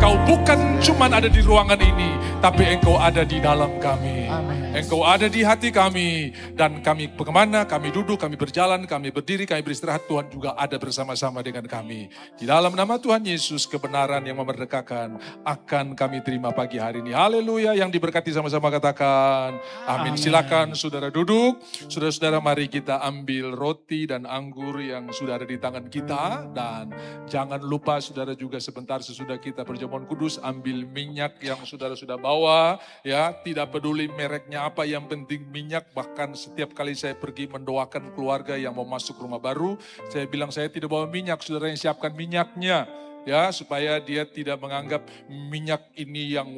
Engkau bukan cuma ada di ruangan ini, tapi Engkau ada di dalam kami. Amin. Engkau ada di hati kami. Dan kami kemana, kami duduk, kami berjalan, kami berdiri, kami beristirahat, Tuhan juga ada bersama-sama dengan kami. Di dalam nama Tuhan Yesus, kebenaran yang memerdekakan akan kami terima pagi hari ini. Haleluya, yang diberkati sama-sama katakan amin. Silakan saudara duduk. Saudara-saudara, mari kita ambil roti dan anggur yang sudah ada di tangan kita. Dan jangan lupa saudara juga sebentar sesudah kita perjamuan kudus, ambil minyak yang saudara sudah bawa. Ya, tidak peduli mereknya apa, yang penting minyak. Bahkan setiap kali saya pergi mendoakan keluarga yang mau masuk rumah baru, saya bilang saya tidak bawa minyak, saudara yang siapkan minyaknya. Ya, supaya dia tidak menganggap minyak ini yang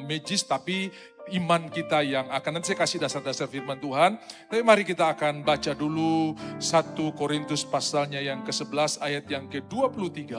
magis, tapi iman kita yang akan, nanti saya kasih dasar-dasar firman Tuhan. Tapi mari kita akan baca dulu 1 Korintus pasalnya yang ke-11 ayat yang ke-23.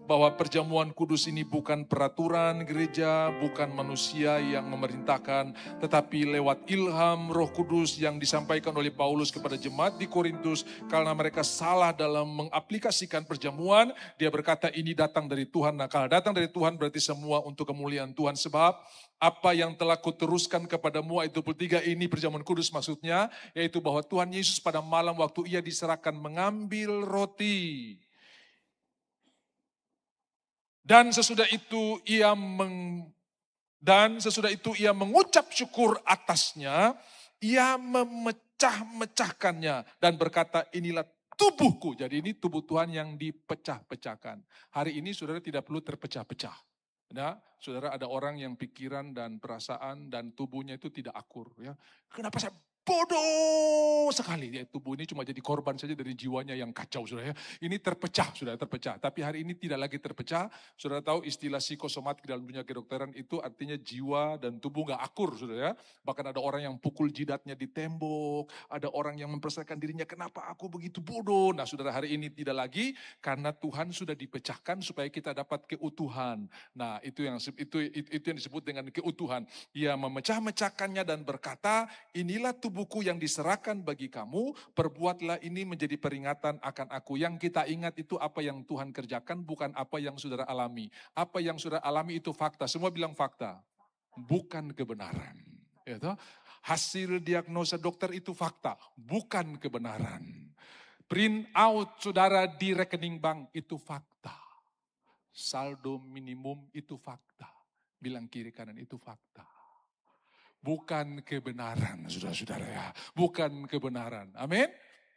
Bahwa perjamuan kudus ini bukan peraturan gereja, bukan manusia yang memerintahkan, tetapi lewat ilham Roh Kudus yang disampaikan oleh Paulus kepada jemaat di Korintus. Karena mereka salah dalam mengaplikasikan perjamuan, dia berkata ini datang dari Tuhan. Nah, kalau datang dari Tuhan berarti semua untuk kemuliaan Tuhan. Sebab apa yang telah kuteruskan kepadamu, ayat 23, ini perjamuan kudus maksudnya, yaitu bahwa Tuhan Yesus pada malam waktu ia diserahkan mengambil roti. Dan sesudah itu ia mengucap syukur atasnya, ia memecah-mecahkannya dan berkata, inilah tubuhku. Jadi ini tubuh Tuhan yang dipecah-pecahkan. Hari ini saudara tidak perlu terpecah-pecah. Nah, saudara, ada orang yang pikiran dan perasaan dan tubuhnya itu tidak akur. Ya. Kenapa saya bodoh sekali? Ya, tubuh ini cuma jadi korban saja dari jiwanya yang kacau, saudara. Ya. Ini terpecah, saudara, terpecah. Tapi hari ini tidak lagi terpecah. Saudara tahu istilah psikosomatik dalam dunia kedokteran itu artinya jiwa dan tubuh gak akur, saudara. Ya. Bahkan ada orang yang pukul jidatnya di tembok. Ada orang yang mempersoalkan dirinya, kenapa aku begitu bodoh? Nah, saudara, hari ini tidak lagi, karena Tuhan sudah dipecahkan supaya kita dapat keutuhan. Nah, itu yang disebut dengan keutuhan. Ia memecah-mecahkannya dan berkata, inilah tubuhku yang diserahkan bagi kamu, perbuatlah ini menjadi peringatan akan aku. Yang kita ingat itu apa yang Tuhan kerjakan, bukan apa yang saudara alami. Apa yang saudara alami itu fakta, semua bilang fakta, bukan kebenaran. Ya, toh? Hasil diagnosa dokter itu fakta, bukan kebenaran. Print out saudara di rekening bank itu fakta. Saldo minimum itu fakta. Bilang kiri kanan itu fakta. Bukan kebenaran, saudara-saudara ya. Bukan kebenaran. Amin.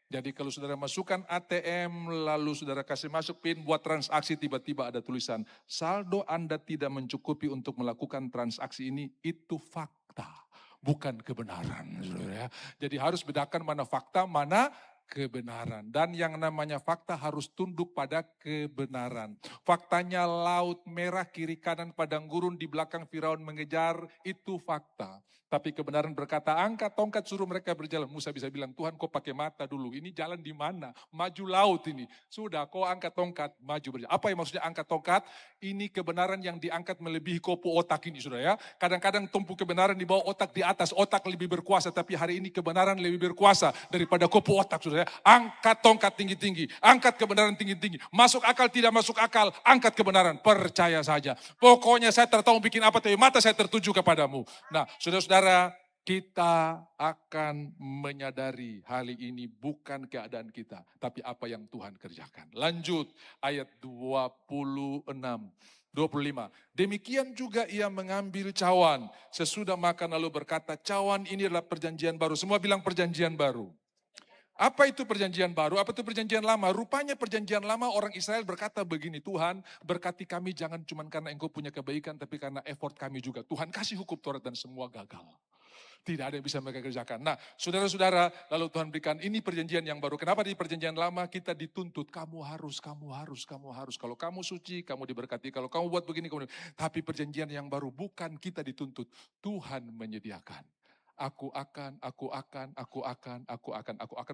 Jadi kalau saudara masukkan ATM, lalu saudara kasih masuk PIN buat transaksi, tiba-tiba ada tulisan, saldo Anda tidak mencukupi untuk melakukan transaksi ini, itu fakta. Bukan kebenaran, saudara ya. Jadi harus bedakan mana fakta, mana kebenaran. Dan yang namanya fakta harus tunduk pada kebenaran. Faktanya laut merah, kiri kanan padang gurun, di belakang Firaun mengejar, itu fakta. Tapi kebenaran berkata, angkat tongkat suruh mereka berjalan. Musa bisa bilang, Tuhan kau pakai mata dulu, ini jalan di mana? Maju laut ini. Sudah kau angkat tongkat, maju berjalan. Apa yang maksudnya angkat tongkat? Ini kebenaran yang diangkat melebihi kopu otak ini, saudara ya. Kadang-kadang tumpu kebenaran di bawah, otak di atas. Otak lebih berkuasa, tapi hari ini kebenaran lebih berkuasa daripada kopu otak, saudara ya. Angkat tongkat tinggi-tinggi, angkat kebenaran tinggi-tinggi. Masuk akal, tidak masuk akal, angkat kebenaran. Percaya saja. Pokoknya saya tertahu bikin apa, tapi mata saya tertuju kepadamu. Nah, saudara-saudara, kita akan menyadari hari ini bukan keadaan kita, tapi apa yang Tuhan kerjakan. Lanjut, ayat 25. Demikian juga ia mengambil cawan. Sesudah makan lalu berkata, cawan ini adalah perjanjian baru. Semua bilang perjanjian baru. Apa itu perjanjian baru? Apa itu perjanjian lama? Rupanya perjanjian lama orang Israel berkata begini, Tuhan berkati kami jangan cuma karena engkau punya kebaikan, tapi karena effort kami juga. Tuhan kasih hukum Taurat dan semua gagal. Tidak ada yang bisa mereka kerjakan. Nah, saudara-saudara, lalu Tuhan berikan ini perjanjian yang baru. Kenapa di perjanjian lama kita dituntut? Kamu harus. Kalau kamu suci, kamu diberkati. Kalau kamu buat begini, kamu. Tapi perjanjian yang baru bukan kita dituntut. Tuhan menyediakan. Aku akan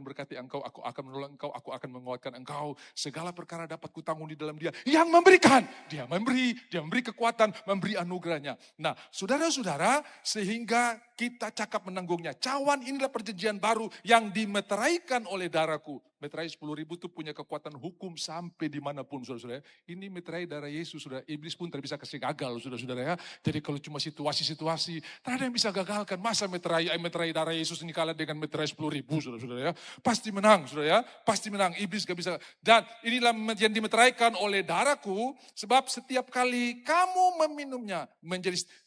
berkati engkau, aku akan menolong engkau, aku akan menguatkan engkau. Segala perkara dapat kutanggung di dalam Dia yang memberikan. Dia memberi kekuatan, memberi anugerahnya. Nah, saudara-saudara, sehingga kita cakap menanggungnya. Cawan inilah perjanjian baru yang dimeteraikan oleh darahku. Meterai 10.000 itu punya kekuatan hukum sampai dimanapun, saudara-saudara. Ini meterai darah Yesus, saudara. Iblis pun tidak bisa kasih gagal, saudara-saudara ya. Jadi kalau cuma situasi-situasi, tak ada yang bisa gagalkan. Masa meterai darah Yesus ini kalah dengan meterai 10.000, saudara-saudara ya. Pasti menang, saudara ya. Pasti menang, iblis gak bisa. Dan inilah yang dimeteraikan oleh darahku, sebab setiap kali kamu meminumnya,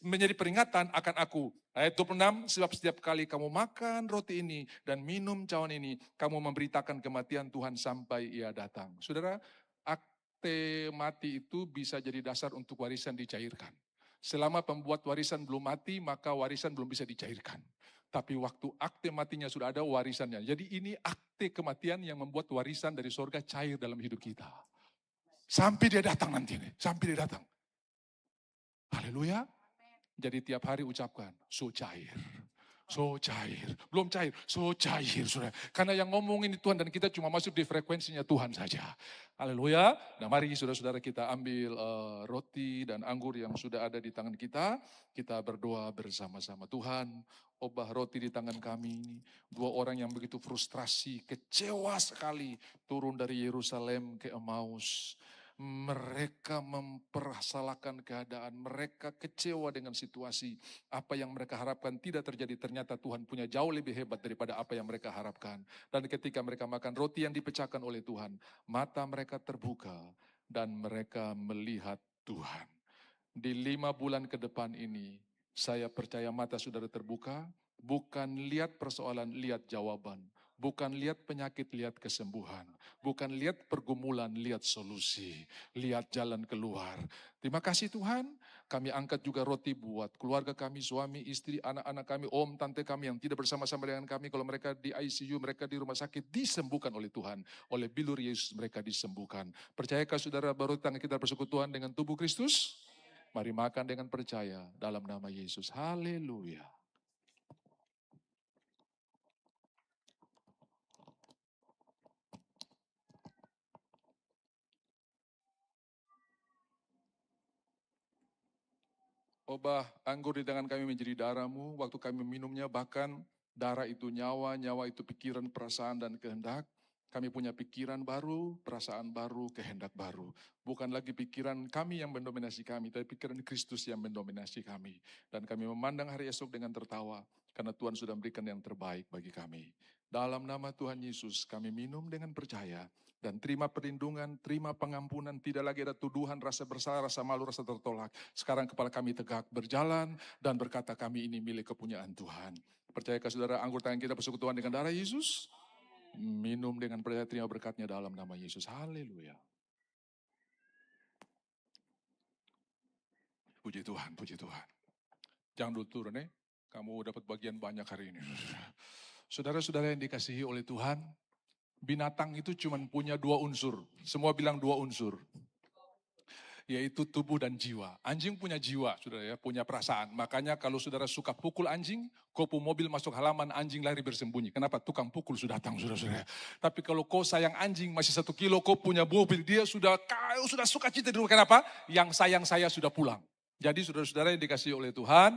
menjadi peringatan akan aku. Ayat 26, sebab setiap kali kamu makan roti ini dan minum cawan ini, kamu memberitakan kematian Tuhan sampai ia datang. Saudara, akte mati itu bisa jadi dasar untuk warisan dicairkan. Selama pembuat warisan belum mati, maka warisan belum bisa dicairkan. Tapi waktu akte matinya sudah ada warisannya. Jadi ini akte kematian yang membuat warisan dari sorga cair dalam hidup kita. Sampai dia datang nanti nih, sampai dia datang. Haleluya. Jadi tiap hari ucapkan, so cair. So cair, belum cair, so cair saudara. Karena yang ngomongin Tuhan dan kita cuma masuk di frekuensinya Tuhan saja. Haleluya. Nah mari saudara-saudara kita ambil roti dan anggur yang sudah ada di tangan kita. Kita berdoa bersama-sama. Tuhan, ubah roti di tangan kami ini. Dua orang yang begitu frustrasi, kecewa sekali turun dari Yerusalem ke Emmaus. Mereka mempersalahkan keadaan, mereka kecewa dengan situasi. Apa yang mereka harapkan tidak terjadi, ternyata Tuhan punya jauh lebih hebat daripada apa yang mereka harapkan. Dan ketika mereka makan roti yang dipecahkan oleh Tuhan, mata mereka terbuka dan mereka melihat Tuhan. Di 5 bulan ke depan ini, saya percaya mata saudara terbuka, bukan lihat persoalan, lihat jawaban. Bukan lihat penyakit, lihat kesembuhan. Bukan lihat pergumulan, lihat solusi. Lihat jalan keluar. Terima kasih Tuhan, kami angkat juga roti buat keluarga kami, suami, istri, anak-anak kami, om, tante kami yang tidak bersama-sama dengan kami. Kalau mereka di ICU, mereka di rumah sakit, disembuhkan oleh Tuhan. Oleh bilur Yesus mereka disembuhkan. Percayakah saudara baru tangan kita bersekutuan dengan tubuh Kristus? Mari makan dengan percaya dalam nama Yesus. Haleluya. Ubah anggur di tangan kami menjadi darah-Mu. Waktu kami minumnya, bahkan darah itu nyawa, nyawa itu pikiran, perasaan, dan kehendak. Kami punya pikiran baru, perasaan baru, kehendak baru. Bukan lagi pikiran kami yang mendominasi kami, tapi pikiran Kristus yang mendominasi kami. Dan kami memandang hari esok dengan tertawa, karena Tuhan sudah memberikan yang terbaik bagi kami. Dalam nama Tuhan Yesus, kami minum dengan percaya. Dan terima perlindungan, terima pengampunan, tidak lagi ada tuduhan, rasa bersalah, rasa malu, rasa tertolak. Sekarang kepala kami tegak berjalan dan berkata kami ini milik kepunyaan Tuhan. Percayakah saudara anggur tangan kita bersekutuan dengan darah Yesus? Minum dengan percaya, terima berkatnya dalam nama Yesus. Haleluya. Puji Tuhan, puji Tuhan. Jangan dulu turun kamu dapat bagian banyak hari ini. Saudara-saudara yang dikasihi oleh Tuhan, binatang itu cuma punya 2 unsur. Semua bilang 2 unsur. Yaitu tubuh dan jiwa. Anjing punya jiwa, saudara ya, punya perasaan. Makanya kalau saudara suka pukul anjing, kau mobil masuk halaman, anjing lari bersembunyi. Kenapa? Tukang pukul sudah datang, saudara-saudara. Tapi kalau kau sayang anjing, masih 1 kilo, kau punya mobil, dia kau sudah suka cita di rumah. Kenapa? Yang sayang saya sudah pulang. Jadi saudara-saudara yang dikasihi oleh Tuhan,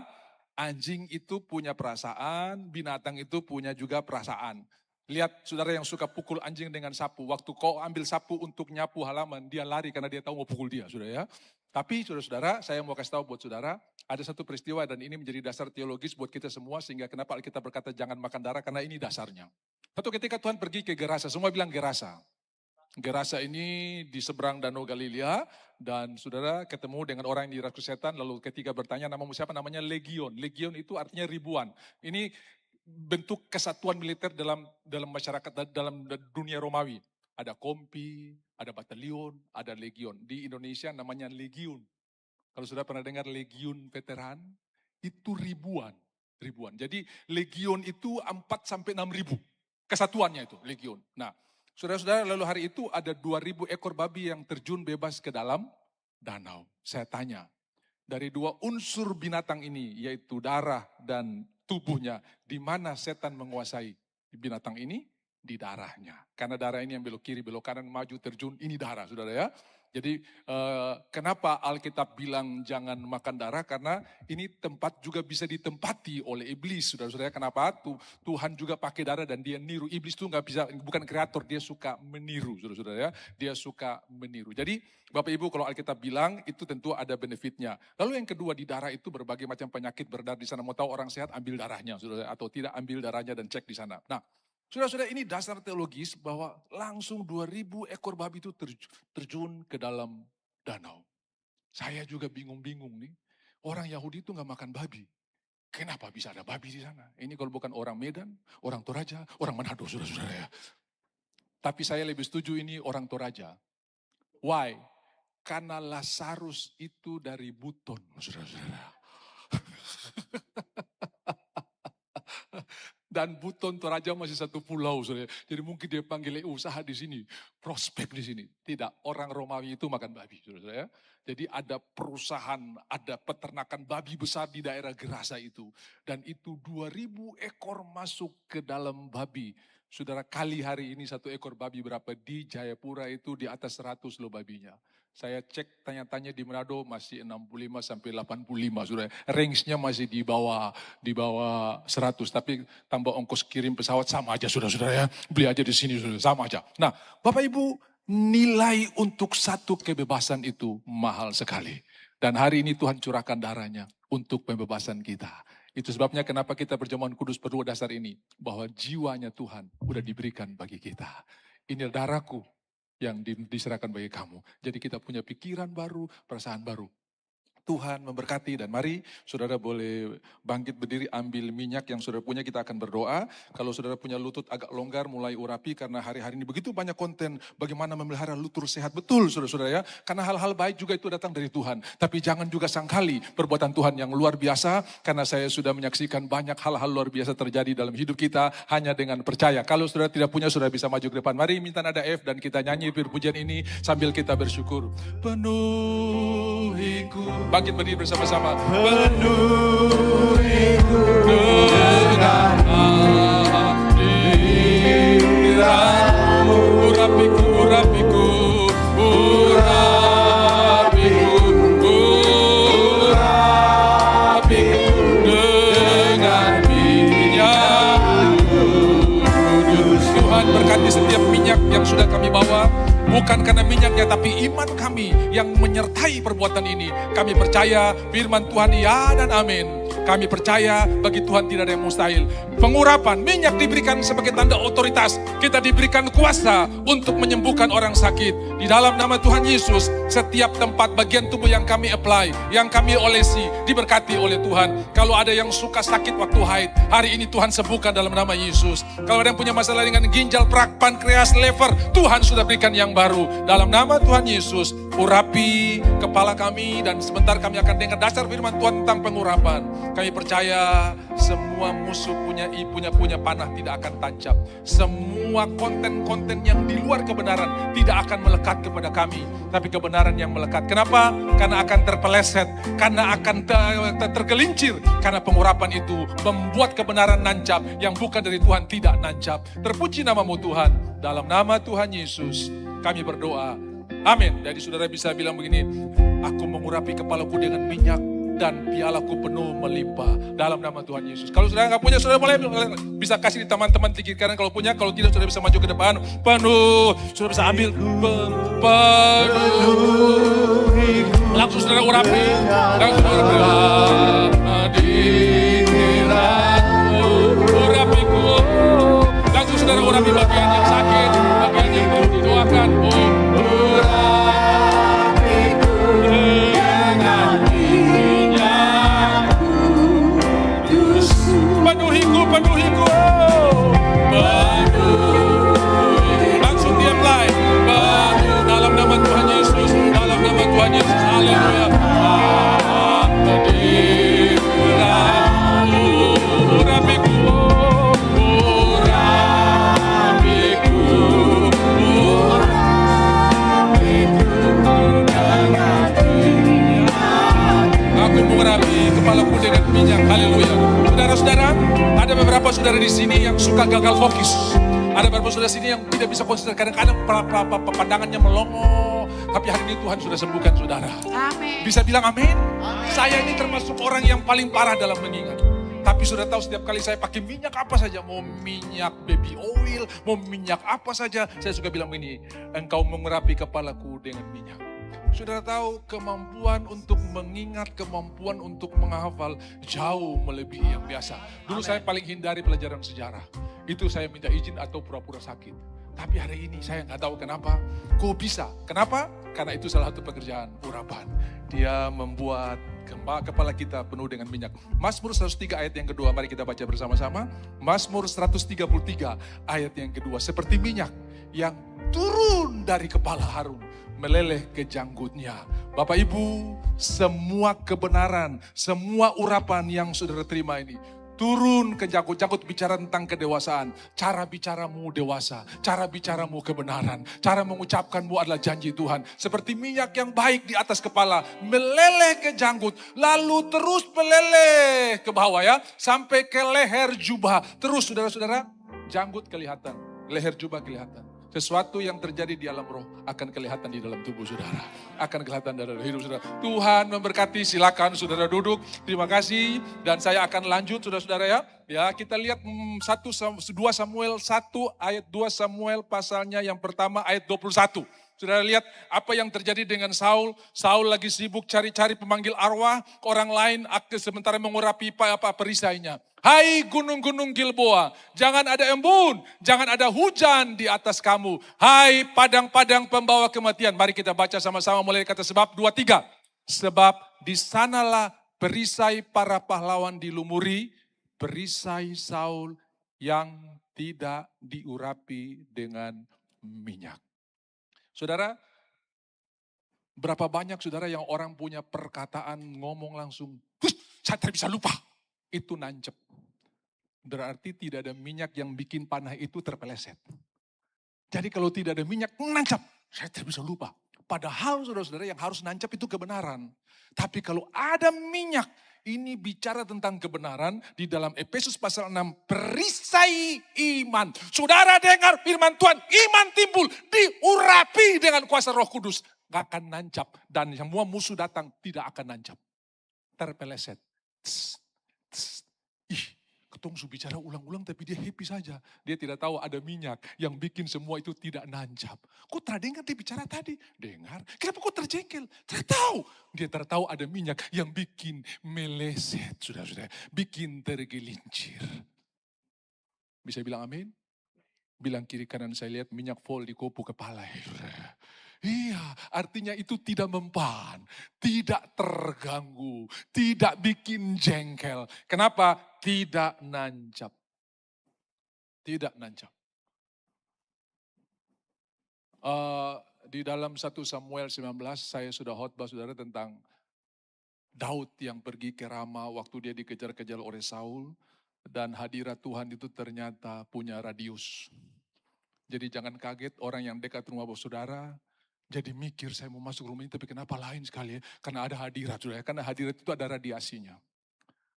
anjing itu punya perasaan, binatang itu punya juga perasaan. Lihat saudara yang suka pukul anjing dengan sapu. Waktu kau ambil sapu untuk nyapu halaman, dia lari karena dia tahu mau pukul dia, saudara ya. Tapi saudara-saudara, saya mau kasih tahu buat saudara, ada satu peristiwa dan ini menjadi dasar teologis buat kita semua, sehingga kenapa kita berkata jangan makan darah, karena ini dasarnya. Satu ketika Tuhan pergi ke Gerasa, semua bilang Gerasa. Gerasa ini di seberang Danau Galilea, dan saudara ketemu dengan orang yang dirasuki setan, lalu ketika bertanya namamu siapa, namanya Legion. Legion itu artinya ribuan. Ini bentuk kesatuan militer dalam masyarakat, dalam dunia Romawi. Ada kompi, ada batalion, ada legion. Di Indonesia namanya legiun. Kalau sudah pernah dengar legiun veteran, itu ribuan. Jadi legion itu 4 sampai 6 ribu. Kesatuannya itu legion. Nah, saudara-saudara, lalu hari itu ada 2.000 ekor babi yang terjun bebas ke dalam danau. Saya tanya, dari 2 unsur binatang ini, yaitu darah dan tubuhnya, di mana setan menguasai binatang ini? Di darahnya. Karena darah ini yang belok kiri, belok kanan, maju, terjun, ini darah, saudara ya. Jadi kenapa Alkitab bilang jangan makan darah? Karena ini tempat juga bisa ditempati oleh iblis, saudara-saudara. Kenapa? Tuhan juga pakai darah dan dia niru. Iblis itu nggak bisa, bukan kreator, dia suka meniru, saudara-saudara ya. Dia suka meniru. Jadi Bapak Ibu kalau Alkitab bilang itu tentu ada benefitnya. Lalu yang kedua di darah itu berbagai macam penyakit berdarah di sana. Mau tahu orang sehat ambil darahnya, saudara, atau tidak ambil darahnya dan cek di sana. Nah, saudara-saudara, ini dasar teologis bahwa langsung 2000 ekor babi itu terjun ke dalam danau. Saya juga bingung-bingung nih. Orang Yahudi itu nggak makan babi. Kenapa bisa ada babi di sana? Ini kalau bukan orang Medan, orang Toraja, orang Manado, saudara-saudara ya. Tapi saya lebih setuju ini orang Toraja. Why? Karena Lazarus itu dari Buton, saudara-saudara. Dan Buton Toraja masih satu pulau, saudara. Jadi mungkin dia panggil usaha di sini, prospek di sini. Tidak, orang Romawi itu makan babi, saudara ya. Jadi ada perusahaan, ada peternakan babi besar di daerah Gerasa itu. Dan itu 2000 ekor masuk ke dalam babi. Saudara, kali hari ini satu ekor babi berapa? Di Jayapura itu di atas 100 loh babinya. Saya cek tanya-tanya di Manado masih 65 sampai 85, saudara. Range-nya masih di bawah 100, tapi tambah ongkos kirim pesawat sama aja, saudara-saudara ya. Beli aja di sini, saudara, sama aja. Nah, Bapak Ibu, nilai untuk satu kebebasan itu mahal sekali. Dan hari ini Tuhan curahkan darahnya untuk pembebasan kita. Itu sebabnya kenapa kita perjamuan kudus perlu dasar ini. Bahwa jiwanya Tuhan udah diberikan bagi kita. Ini darahku yang diserahkan bagi kamu. Jadi kita punya pikiran baru, perasaan baru. Tuhan memberkati dan mari saudara boleh bangkit berdiri, ambil minyak yang saudara punya, kita akan berdoa. Kalau saudara punya lutut agak longgar, mulai urapi karena hari-hari ini begitu banyak konten bagaimana memelihara lutut sehat. Betul saudara-saudara ya, karena hal-hal baik juga itu datang dari Tuhan. Tapi jangan juga sangkali perbuatan Tuhan yang luar biasa, karena saya sudah menyaksikan banyak hal-hal luar biasa terjadi dalam hidup kita hanya dengan percaya. Kalau saudara tidak punya, saudara bisa maju ke depan. Mari minta nada F dan kita nyanyi pujian ini sambil kita bersyukur. Penuhiku. Bangkit berdiri bersama-sama. Penuhiku dengan hadiratmu. Urapiku, urapiku, urapiku, urapiku dengan minyak kudus. Tuhan berkati setiap minyak yang sudah kami bawa. Bukan karena minyaknya, tapi iman kami yang menyertai perbuatan ini. Kami percaya firman Tuhan ya dan amin. Kami percaya bagi Tuhan tidak ada yang mustahil. Pengurapan minyak diberikan sebagai tanda otoritas. Kita diberikan kuasa untuk menyembuhkan orang sakit. Di dalam nama Tuhan Yesus, setiap tempat bagian tubuh yang kami apply, yang kami olesi, diberkati oleh Tuhan. Kalau ada yang suka sakit waktu haid, hari ini Tuhan sembuhkan dalam nama Yesus. Kalau ada yang punya masalah dengan ginjal, perak, pankreas, lever, Tuhan sudah berikan yang baru. Dalam nama Tuhan Yesus, urapi kepala kami dan sebentar kami akan dengar dasar firman Tuhan tentang pengurapan. Kami percaya semua musuh punya panah tidak akan tancap. Semua konten-konten yang di luar kebenaran tidak akan melekat kepada kami. Tapi kebenaran yang melekat. Kenapa? Karena akan terpeleset. Karena akan tergelincir. Karena pengurapan itu membuat kebenaran nancap. Yang bukan dari Tuhan tidak nancap. Terpuji namamu Tuhan. Dalam nama Tuhan Yesus kami berdoa. Amin. Jadi saudara bisa bilang begini. Aku mengurapi kepalaku dengan minyak. Dan pialaku penuh melimpah dalam nama Tuhan Yesus. Kalau saudara nggak punya, saudara boleh bisa kasih di teman-teman di kiri kanan. Kalau punya, kalau tidak saudara bisa maju ke depan. Penuh, saudara bisa ambil penuh. Langsung saudara urapi, langsung saudara hadiratmu, urapiku. Langsung saudara urapi bagian yang sakit, bagian yang perlu didoakan. Penuhiku, langsung di-apply. Penuh dalam nama Tuhan Yesus, dalam nama Tuhan Yesus, haleluya. Aku mengurapi kepalaku dengan minyak, haleluya. Saudara-saudara, ada beberapa saudara di sini yang suka gagal fokus. Ada beberapa saudara di sini yang tidak bisa konsentrasi. Kadang-kadang pandangannya melongo, Tapi hari ini Tuhan sudah sembuhkan saudara. Amin. Bisa bilang amin? Saya ini termasuk orang yang paling parah dalam mengingat. Tapi sudah tahu setiap kali saya pakai minyak apa saja, mau minyak baby oil, mau minyak apa saja, saya suka bilang begini, engkau mengurapi kepalaku dengan minyak. Saudara tahu kemampuan untuk mengingat, kemampuan untuk menghafal jauh melebihi yang biasa. Dulu saya paling hindari pelajaran sejarah. Itu saya minta izin atau pura-pura sakit. Tapi hari ini saya nggak tahu kenapa, kok bisa. Kenapa? Karena itu salah satu pekerjaan urapan. Dia membuat kepala kita penuh dengan minyak. Mazmur 103 ayat yang kedua, mari kita baca bersama-sama. Mazmur 133 ayat yang kedua. Seperti minyak yang turun dari kepala Harun, meleleh ke janggutnya. Bapak Ibu, semua kebenaran, semua urapan yang saudara terima ini, turun ke janggut-janggut bicara tentang kedewasaan. Cara bicaramu dewasa, cara bicaramu kebenaran, cara mengucapkanmu adalah janji Tuhan. Seperti minyak yang baik di atas kepala, meleleh ke janggut, lalu terus meleleh ke bawah ya, sampai ke leher jubah. Terus saudara-saudara, janggut kelihatan, leher jubah kelihatan. Sesuatu yang terjadi di alam roh akan kelihatan di dalam tubuh saudara. Akan kelihatan dalam hidup saudara. Tuhan memberkati, silakan saudara duduk. Terima kasih dan saya akan lanjut saudara-saudara ya. Ya, kita lihat 2 Samuel 1 ayat 2 Samuel pasalnya yang pertama ayat 21. Saudara lihat apa yang terjadi dengan Saul. Saul lagi sibuk cari-cari pemanggil arwah. Orang lain sementara mengurapi perisainya. Hai gunung-gunung Gilboa, jangan ada embun, jangan ada hujan di atas kamu. Hai padang-padang pembawa kematian. Mari kita baca sama-sama mulai kata sebab 2-3. Sebab di sanalah perisai para pahlawan dilumuri, perisai Saul yang tidak diurapi dengan minyak. Saudara, berapa banyak saudara yang orang punya perkataan ngomong langsung, saya tidak bisa lupa. Itu nancep. Berarti tidak ada minyak yang bikin panah itu terpeleset. Jadi kalau tidak ada minyak, nancap. Saya tidak bisa lupa. Padahal saudara-saudara yang harus nancap itu kebenaran. Tapi kalau ada minyak, ini bicara tentang kebenaran di dalam Efesus pasal 6, perisai iman. Saudara dengar firman Tuhan, iman timbul, diurapi dengan kuasa Roh Kudus. Gak akan nancap dan semua musuh datang tidak akan nancap. Terpeleset. Ketong su bicara ulang-ulang tapi dia happy saja. Dia tidak tahu ada minyak yang bikin semua itu tidak nancap. Kok terdengar dia bicara tadi? Dengar. Kenapa kok terjengkel? Tidak tahu. Dia tertahu ada minyak yang bikin meleset. Sudah-sudah. Bikin tergelincir. Bisa bilang amin? Bilang kiri kanan saya lihat minyak full di kopu kepala. Iya, artinya itu tidak mempan, tidak terganggu, tidak bikin jengkel. Kenapa? Tidak nancap. Tidak nancap. Di dalam 1 Samuel 19 saya sudah khotbah saudara tentang Daud yang pergi ke Rama waktu dia dikejar-kejar oleh Saul. Dan hadirat Tuhan itu ternyata punya radius. Jadi jangan kaget orang yang dekat rumah saudara. Jadi mikir saya mau masuk rumah ini tapi kenapa lain sekali ya. Karena ada hadirat saudara. Karena hadirat itu ada radiasinya.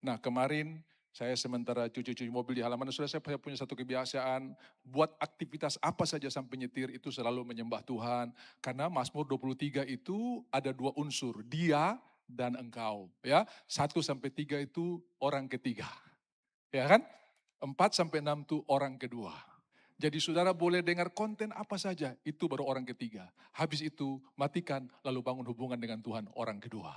Nah kemarin saya sementara cuci-cuci mobil di halaman. Saya punya satu kebiasaan. Buat aktivitas apa saja sampai nyetir itu selalu menyembah Tuhan. Karena Mazmur 23 itu ada 2 unsur. Dia dan engkau. Ya, 1-3 itu orang ketiga. Ya kan? 4-6 itu orang kedua. Jadi saudara boleh dengar konten apa saja, itu baru orang ketiga. Habis itu matikan, lalu bangun hubungan dengan Tuhan, orang kedua.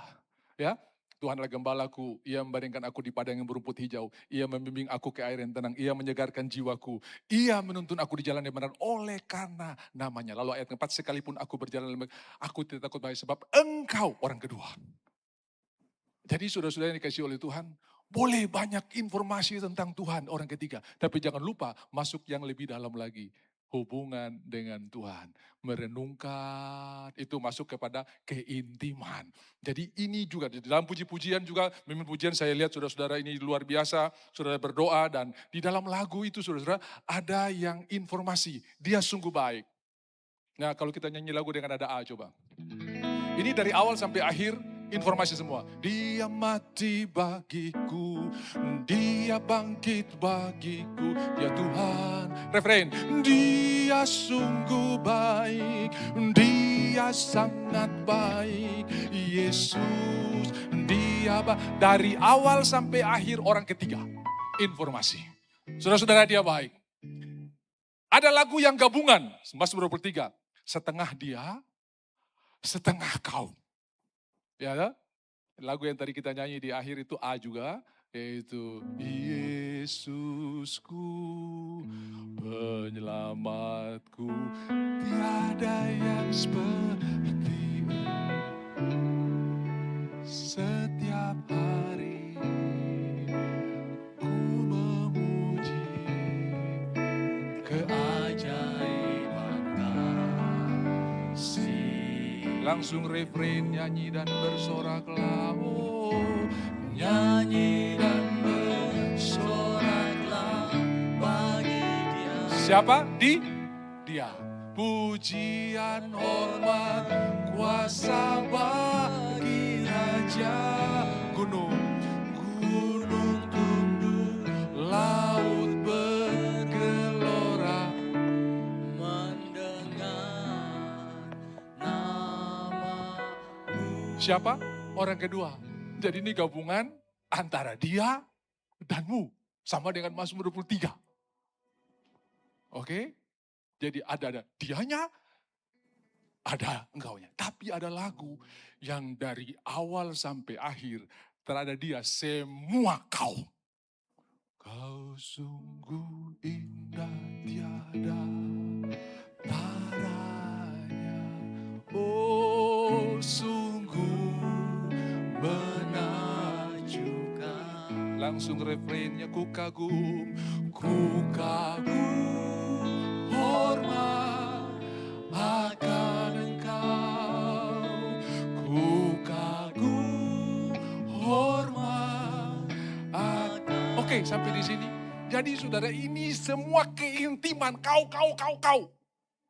Ya, Tuhan adalah gembalaku, Ia membaringkan aku di padang yang berumput hijau. Ia membimbing aku ke air yang tenang, Ia menyegarkan jiwaku. Ia menuntun aku di jalan yang benar oleh karena namanya. Lalu ayat 4, sekalipun aku berjalan, aku tidak takut bahaya sebab engkau orang kedua. Jadi saudara-saudara yang dikasih oleh Tuhan, boleh banyak informasi tentang Tuhan orang ketiga. Tapi jangan lupa masuk yang lebih dalam lagi. Hubungan dengan Tuhan. Merenungkan itu masuk kepada keintiman. Jadi ini juga di dalam puji-pujian juga. Mimpin pujian saya lihat saudara-saudara ini luar biasa. Saudara berdoa dan di dalam lagu itu saudara-saudara ada yang informasi. Dia sungguh baik. Nah kalau kita nyanyi lagu dengan ada A coba. Ini dari awal sampai akhir. Informasi semua. Dia mati bagiku, Dia bangkit bagiku, Dia Tuhan. Refrain. Dia sungguh baik, Dia dia sangat baik. Yesus, dia dari awal sampai akhir orang ketiga. Informasi. Saudara-saudara, dia baik. Ada lagu yang gabungan, Mazmur 23. Setengah dia, setengah kau. Ya, lagu yang tadi kita nyanyi di akhir itu A juga, yaitu Yesusku, penyelamatku, tiada yang seperti setiap hari ku memuji keajaiban kasih. Langsung refrain, nyanyi dan bersoraklah, oh, nyanyi dan bersoraklah bagi dia. Siapa? Dia. Pujian, hormat, kuasa bagi Raja. Gunung tunduk, laut bergelora mendengar namamu. Siapa? Orang kedua. Jadi ini gabungan antara dia danmu. Sama dengan Mazmur 23. Oke? Jadi ada dianya, ada engkaunya. Tapi ada lagu yang dari awal sampai akhir terada dia, semua kau. Kau sungguh indah tiada taranya. Oh, sungguh menakjubkan. Langsung refrainnya, ku kagum, hormat akan engkau, ku kagum, hormat akan. Oke, sampai di sini. Jadi saudara, ini semua keintiman kau.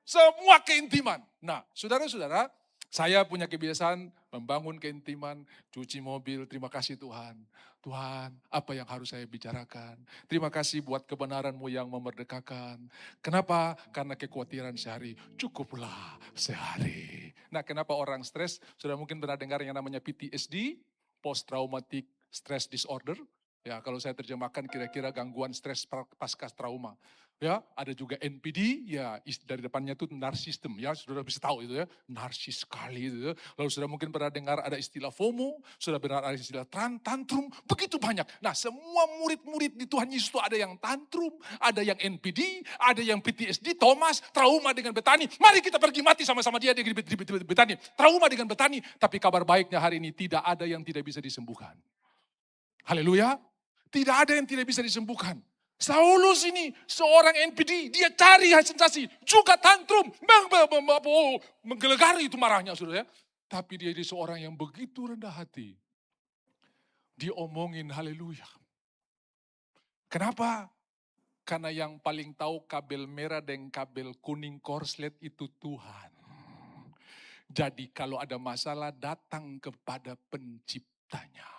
Semua keintiman. Nah, saudara-saudara, saya punya kebiasaan membangun keintiman, cuci mobil, terima kasih Tuhan. Tuhan, apa yang harus saya bicarakan? Terima kasih buat kebenaran-Mu yang memerdekakan. Kenapa? Karena kekhawatiran sehari, cukuplah sehari. Nah, kenapa orang stres? Sudah mungkin pernah dengar yang namanya PTSD, Post Traumatic Stress Disorder. Ya, kalau saya terjemahkan kira-kira gangguan stres pasca trauma. Ya, ada juga NPD, ya dari depannya itu narsistem, ya sudah bisa tahu itu ya, narsis sekali itu ya. Lalu sudah mungkin pernah dengar ada istilah FOMO, sudah benar ada istilah tantrum, begitu banyak. Nah, semua murid-murid di Tuhan Yesus itu ada yang tantrum, ada yang NPD, ada yang PTSD, Thomas, trauma dengan Betani. Mari kita pergi mati sama-sama dia di Betani. Trauma dengan Betani, tapi kabar baiknya hari ini tidak ada yang tidak bisa disembuhkan. Haleluya, tidak ada yang tidak bisa disembuhkan. Saulus ini seorang NPD, dia cari sensasi, juga tantrum, menggelegari itu marahnya saudara ya. Tapi dia jadi seorang yang begitu rendah hati. Diomongin haleluya. Kenapa? Karena yang paling tahu kabel merah dan kabel kuning korslet itu Tuhan. Jadi kalau ada masalah datang kepada penciptanya.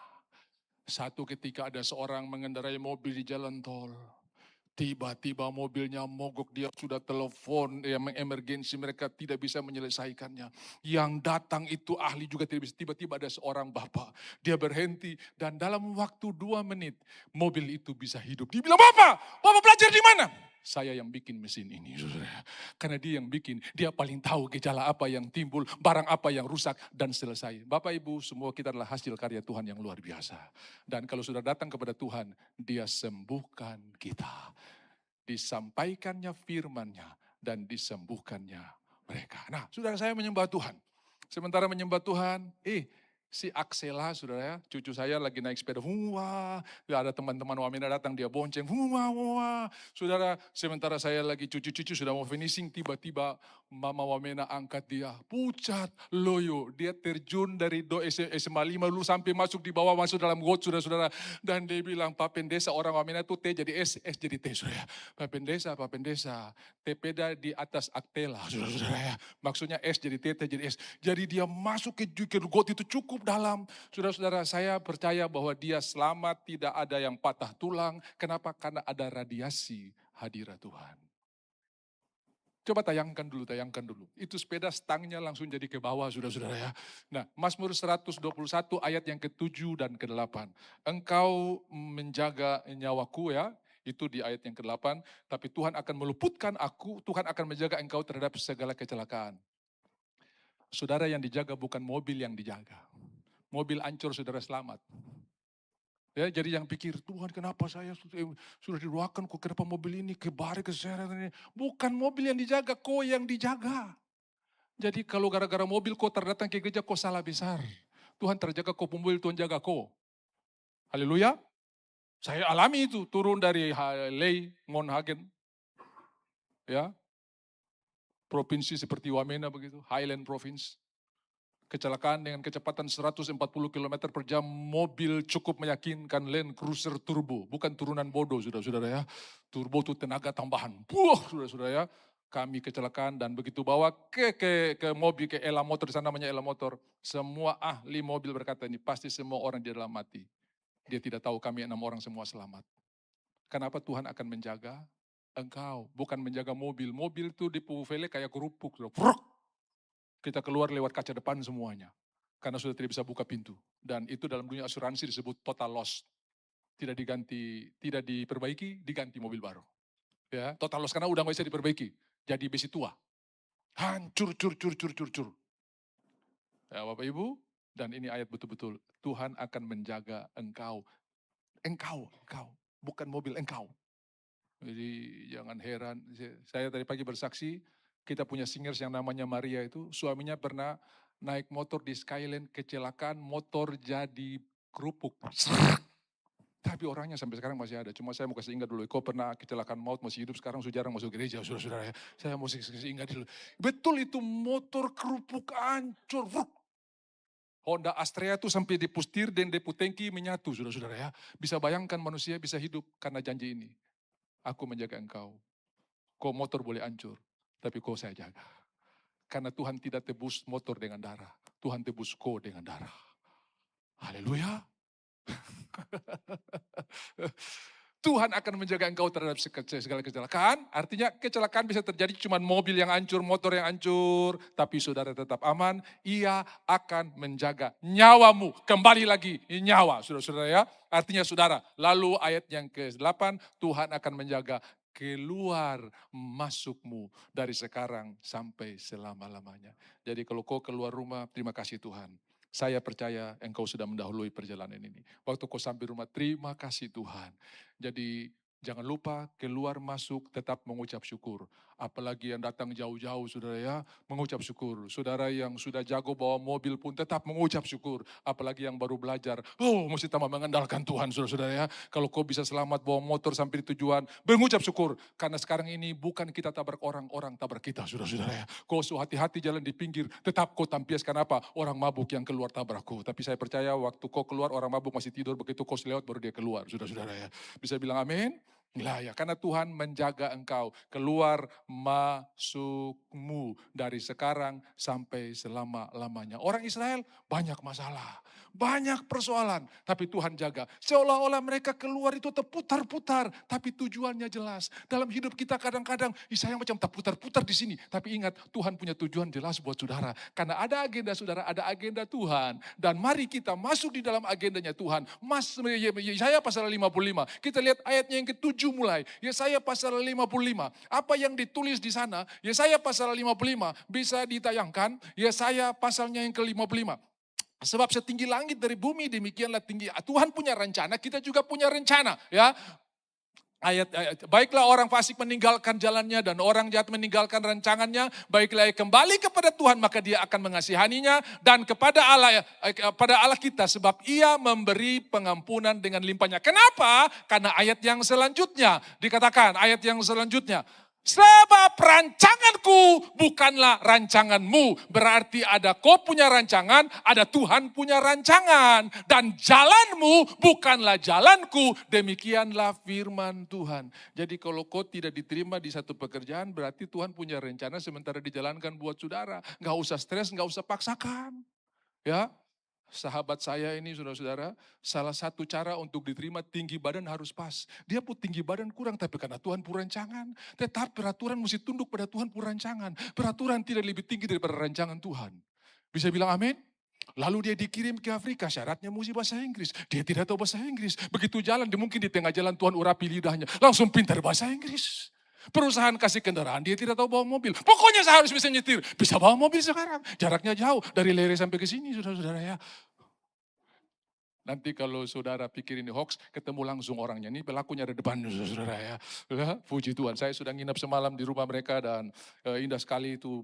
Satu ketika ada seorang mengendarai mobil di jalan tol. Tiba-tiba mobilnya mogok, dia sudah telepon yang emergensi, mereka tidak bisa menyelesaikannya. Yang datang itu ahli juga tidak bisa. Tiba-tiba ada seorang bapak, dia berhenti dan dalam waktu 2 menit mobil itu bisa hidup. Dia bilang, Bapak belajar di mana? Saya yang bikin mesin ini. Karena dia yang bikin, dia paling tahu gejala apa yang timbul, barang apa yang rusak dan selesai. Bapak Ibu, semua kita adalah hasil karya Tuhan yang luar biasa. Dan kalau sudah datang kepada Tuhan, dia sembuhkan kita. Disampaikannya firman-Nya dan disembuhkannya mereka. Nah, saudara, saya menyembah Tuhan. Sementara menyembah Tuhan, si Aksela, saudara ya, cucu saya lagi naik sepeda, wah, ada teman-teman Wamena datang, dia bonceng, wah. Saudara, sementara saya lagi cucu-cucu sudah mau finishing, tiba-tiba Mama Wamena angkat dia, pucat, loyo, dia terjun dari SMA 5 dulu sampai masuk di bawah, masuk dalam got, saudara-saudara, dan dia bilang, Pak Pendesa, orang Wamena itu T jadi S jadi T, saudara. Pak Pendesa, tepeda di atas aktela, saudara-saudara ya, maksudnya S jadi T jadi S, jadi dia masuk ke got itu cukup dalam. Saudara-saudara, saya percaya bahwa dia selamat, tidak ada yang patah tulang. Kenapa? Karena ada radiasi hadirat Tuhan. Coba tayangkan dulu. Itu sepeda stangnya langsung jadi ke bawah, saudara-saudara ya. Nah, Mazmur 121 ayat yang ke-7 dan ke-8. Engkau menjaga nyawaku ya, itu di ayat yang ke-8. Tapi Tuhan akan meluputkan aku, Tuhan akan menjaga engkau terhadap segala kecelakaan. Saudara, yang dijaga bukan mobil yang dijaga. Mobil hancur, saudara selamat. Ya, jadi yang pikir, Tuhan kenapa saya sudah didoakan, kok kenapa mobil ini kebalik, keseret ini. Bukan mobil yang dijaga, kau yang dijaga. Jadi kalau gara-gara mobil kau terdatang ke gereja, kau salah besar. Tuhan terjaga kau mobil, Tuhan jaga kau. Haleluya. Saya alami itu, turun dari Lei, Monhagen. Ya, provinsi seperti Wamena begitu, Highland Province. Kecelakaan dengan kecepatan 140 km per jam, mobil cukup meyakinkan, Land Cruiser turbo, bukan turunan bodoh, saudara-saudara ya. Turbo itu tenaga tambahan. Saudara-saudara ya. Kami kecelakaan dan begitu bawa ke mobil, ke Ela Motor, di sana namanya Ela Motor. Semua ahli mobil berkata, ini pasti semua orang di dalam mati. Dia tidak tahu kami 6 orang semua selamat. Kenapa Tuhan akan menjaga engkau? Bukan menjaga mobil. Mobil itu di Puvele kayak kerupuk. Kita keluar lewat kaca depan semuanya. Karena sudah tidak bisa buka pintu. Dan itu dalam dunia asuransi disebut total loss. Tidak diganti, tidak diperbaiki, diganti mobil baru. Ya, total loss karena udah nggak bisa diperbaiki. Jadi besi tua. Hancur, cur. Ya, Bapak Ibu, dan ini ayat betul-betul. Tuhan akan menjaga engkau. Engkau. Bukan mobil, engkau. Jadi jangan heran. Saya tadi pagi bersaksi, kita punya singers yang namanya Maria itu, suaminya pernah naik motor di Skyline, kecelakaan, motor jadi kerupuk. Tapi orangnya sampai sekarang masih ada. Cuma saya mau kasih ingat dulu, kau pernah kecelakaan maut, masih hidup, sekarang sudah jarang masuk gereja, saudara-saudara ya. Saya mau kasih ingat dulu. Betul itu motor kerupuk hancur. Honda Astrea itu sampai di pustir dan depu tangki menyatu, saudara-saudara ya. Bisa bayangkan manusia bisa hidup karena janji ini. Aku menjaga engkau. Kau motor boleh hancur, tapi kau saya jaga. Karena Tuhan tidak tebus motor dengan darah. Tuhan tebus kau dengan darah. Haleluya. Tuhan akan menjaga engkau terhadap segala kecelakaan. Artinya kecelakaan bisa terjadi cuma mobil yang hancur, motor yang hancur. Tapi saudara tetap aman. Ia akan menjaga nyawamu. Kembali lagi nyawa, saudara-saudara ya. Artinya saudara, lalu ayat yang ke-8, Tuhan akan menjaga keluar masukmu dari sekarang sampai selama-lamanya. Jadi kalau kau keluar rumah, terima kasih Tuhan. Saya percaya engkau sudah mendahului perjalanan ini. Waktu kau sampai rumah, terima kasih Tuhan. Jadi jangan lupa keluar masuk tetap mengucap syukur. Apalagi yang datang jauh-jauh saudara ya, mengucap syukur. Saudara yang sudah jago bawa mobil pun tetap mengucap syukur. Apalagi yang baru belajar, mesti tambah mengandalkan Tuhan saudara-saudara ya. Kalau kau bisa selamat bawa motor sampai di tujuan, mengucap syukur. Karena sekarang ini bukan kita tabrak orang, orang tabrak kita saudara-saudara ya. Kau hati-hati jalan di pinggir, tetap kau tampiaskan apa? Orang mabuk yang keluar tabrakku. Tapi saya percaya waktu kau keluar orang mabuk masih tidur, begitu kau lewat baru dia keluar saudara-saudara ya. Bisa bilang amin? Lah ya, karena Tuhan menjaga engkau keluar masukmu dari sekarang sampai selama-lamanya. Orang Israel banyak masalah, banyak persoalan, tapi Tuhan jaga. Seolah-olah mereka keluar itu terputar-putar, tapi tujuannya jelas. Dalam hidup kita kadang-kadang, saya macam terputar-putar di sini, tapi ingat Tuhan punya tujuan jelas buat saudara. Karena ada agenda saudara, ada agenda Tuhan. Dan mari kita masuk di dalam agendanya Tuhan. Yesaya pasal 55, kita lihat ayatnya yang ke-7 mulai. Yesaya pasal 55. Apa yang ditulis di sana? Yesaya pasal 55 bisa ditayangkan. Yesaya pasalnya yang ke-55. Sebab setinggi langit dari bumi demikianlah tinggi. Tuhan punya rencana, kita juga punya rencana, ya. Baiklah orang fasik meninggalkan jalannya dan orang jahat meninggalkan rancangannya. Baiklah kembali kepada Tuhan maka dia akan mengasihaninya. Dan kepada Allah kita sebab ia memberi pengampunan dengan limpahnya. Kenapa? Karena ayat yang selanjutnya dikatakan, ayat yang selanjutnya. Sebab rancanganku bukanlah rancanganmu. Berarti ada kau punya rancangan, ada Tuhan punya rancangan. Dan jalanmu bukanlah jalanku. Demikianlah firman Tuhan. Jadi kalau kau tidak diterima di satu pekerjaan, berarti Tuhan punya rencana sementara dijalankan buat saudara. Gak usah stres, gak usah paksakan. Ya, Sahabat saya ini saudara-saudara, salah satu cara untuk diterima tinggi badan harus pas. Dia pun tinggi badan kurang, tapi karena Tuhan perancangan. Tetap peraturan mesti tunduk pada Tuhan perancangan. Peraturan tidak lebih tinggi daripada rancangan Tuhan. Bisa bilang amin? Lalu dia dikirim ke Afrika, syaratnya mesti bahasa Inggris. Dia tidak tahu bahasa Inggris. Begitu jalan, dia mungkin di tengah jalan Tuhan urapi lidahnya. Langsung pintar bahasa Inggris. Perusahaan kasih kendaraan, dia tidak tahu bawa mobil. Pokoknya saya harus bisa nyetir. Bisa bawa mobil sekarang. Jaraknya jauh, dari Lere sampai ke sini, saudara-saudara ya. Nanti kalau saudara pikir ini hoax, ketemu langsung orangnya. Ini pelakunya ada depan, saudara ya. Puji Tuhan, saya sudah nginap semalam di rumah mereka dan indah sekali itu.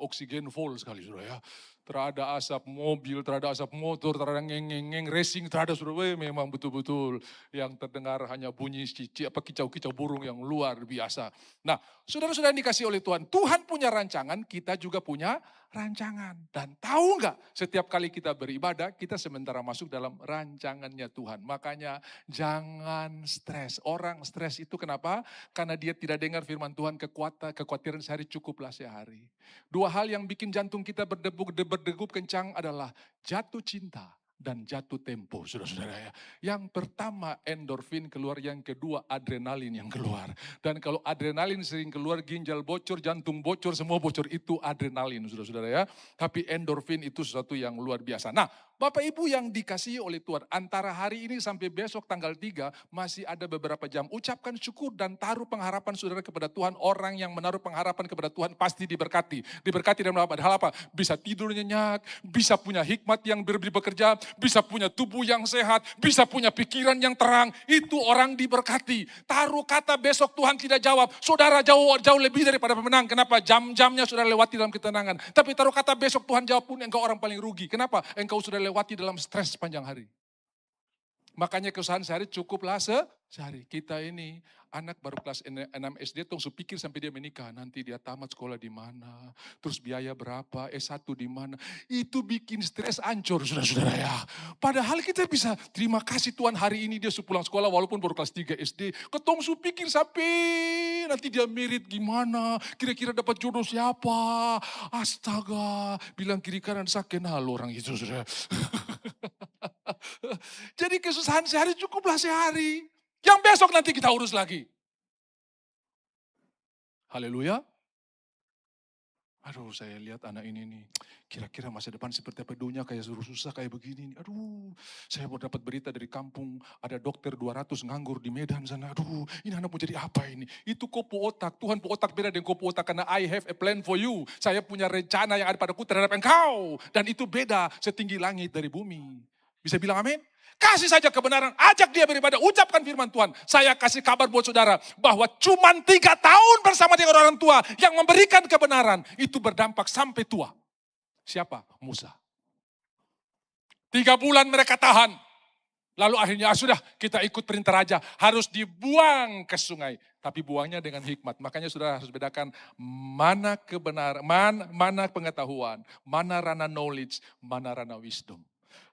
Oksigen full sekali, saudara ya. Terada asap mobil, terada asap motor, terada ngeng-ngeng racing, terada saudara. Memang betul-betul yang terdengar hanya bunyi kicau-kicau burung yang luar biasa. Nah, saudara-saudara dikasih oleh Tuhan. Tuhan punya rancangan, kita juga punya rancangan. Dan tahu nggak, setiap kali kita beribadah, kita sementara masuk dalam rancangannya Tuhan. Makanya jangan stres. Orang stres itu kenapa? Karena dia tidak dengar firman Tuhan, kekhawatiran sehari cukuplah sehari. Dua hal yang bikin jantung kita berdegup kencang adalah jatuh cinta dan jatuh tempo, saudara-saudara ya. Yang pertama endorfin keluar, yang kedua adrenalin yang keluar. Dan kalau adrenalin sering keluar, ginjal bocor, jantung bocor, semua bocor, itu adrenalin, saudara-saudara ya. Tapi endorfin itu sesuatu yang luar biasa. Nah, Bapak Ibu yang dikasihi oleh Tuhan, antara hari ini sampai besok tanggal 3, masih ada beberapa jam. Ucapkan syukur dan taruh pengharapan saudara kepada Tuhan. Orang yang menaruh pengharapan kepada Tuhan pasti diberkati. Diberkati dalam hal apa? Bisa tidur nyenyak, bisa punya hikmat yang bekerja, bisa punya tubuh yang sehat, bisa punya pikiran yang terang. Itu orang diberkati. Taruh kata besok Tuhan tidak jawab. Saudara jauh lebih daripada pemenang. Kenapa? Jam-jamnya sudah lewati dalam ketenangan. Tapi taruh kata besok Tuhan jawab pun, engkau orang paling rugi. Kenapa? Engkau sudah lewati dalam stres sepanjang hari. Makanya kesusahan sehari cukuplah sehari. Kita ini anak baru kelas 6 SD, tong pikir sampai dia menikah. Nanti dia tamat sekolah di mana, terus biaya berapa, S1 di mana. Itu bikin stres ancur, saudara-saudara ya. Padahal kita bisa terima kasih Tuhan hari ini dia pulang sekolah walaupun baru kelas 3 SD. Ketong pikir sampai nanti dia merit gimana, kira-kira dapat jodoh siapa. Astaga, bilang kiri kanan saya kenal orang itu, saudara. Jadi kesusahan sehari cukuplah sehari. Yang besok nanti kita urus lagi. Haleluya. Aduh, saya lihat anak ini nih, kira-kira masa depan seperti apa, dunia kayak suruh susah kayak begini. Aduh, saya baru dapat berita dari kampung, ada dokter 200 nganggur di Medan sana. Aduh, ini anak mau jadi apa ini? Itu kopu otak, Tuhan pu otak beda dengan kopu otak, karena I have a plan for you. Saya punya rencana yang ada padaku terhadap engkau. Dan itu beda setinggi langit dari bumi. Bisa bilang amin? Kasih saja kebenaran, ajak dia beribadah, ucapkan firman Tuhan. Saya kasih kabar buat saudara, bahwa cuma 3 tahun bersama dengan orang tua yang memberikan kebenaran, itu berdampak sampai tua. Siapa? Musa. 3 bulan mereka tahan. Lalu akhirnya sudah, kita ikut perintah raja, harus dibuang ke sungai. Tapi buangnya dengan hikmat. Makanya saudara harus bedakan mana kebenaran, mana pengetahuan, mana ranah knowledge, mana ranah wisdom.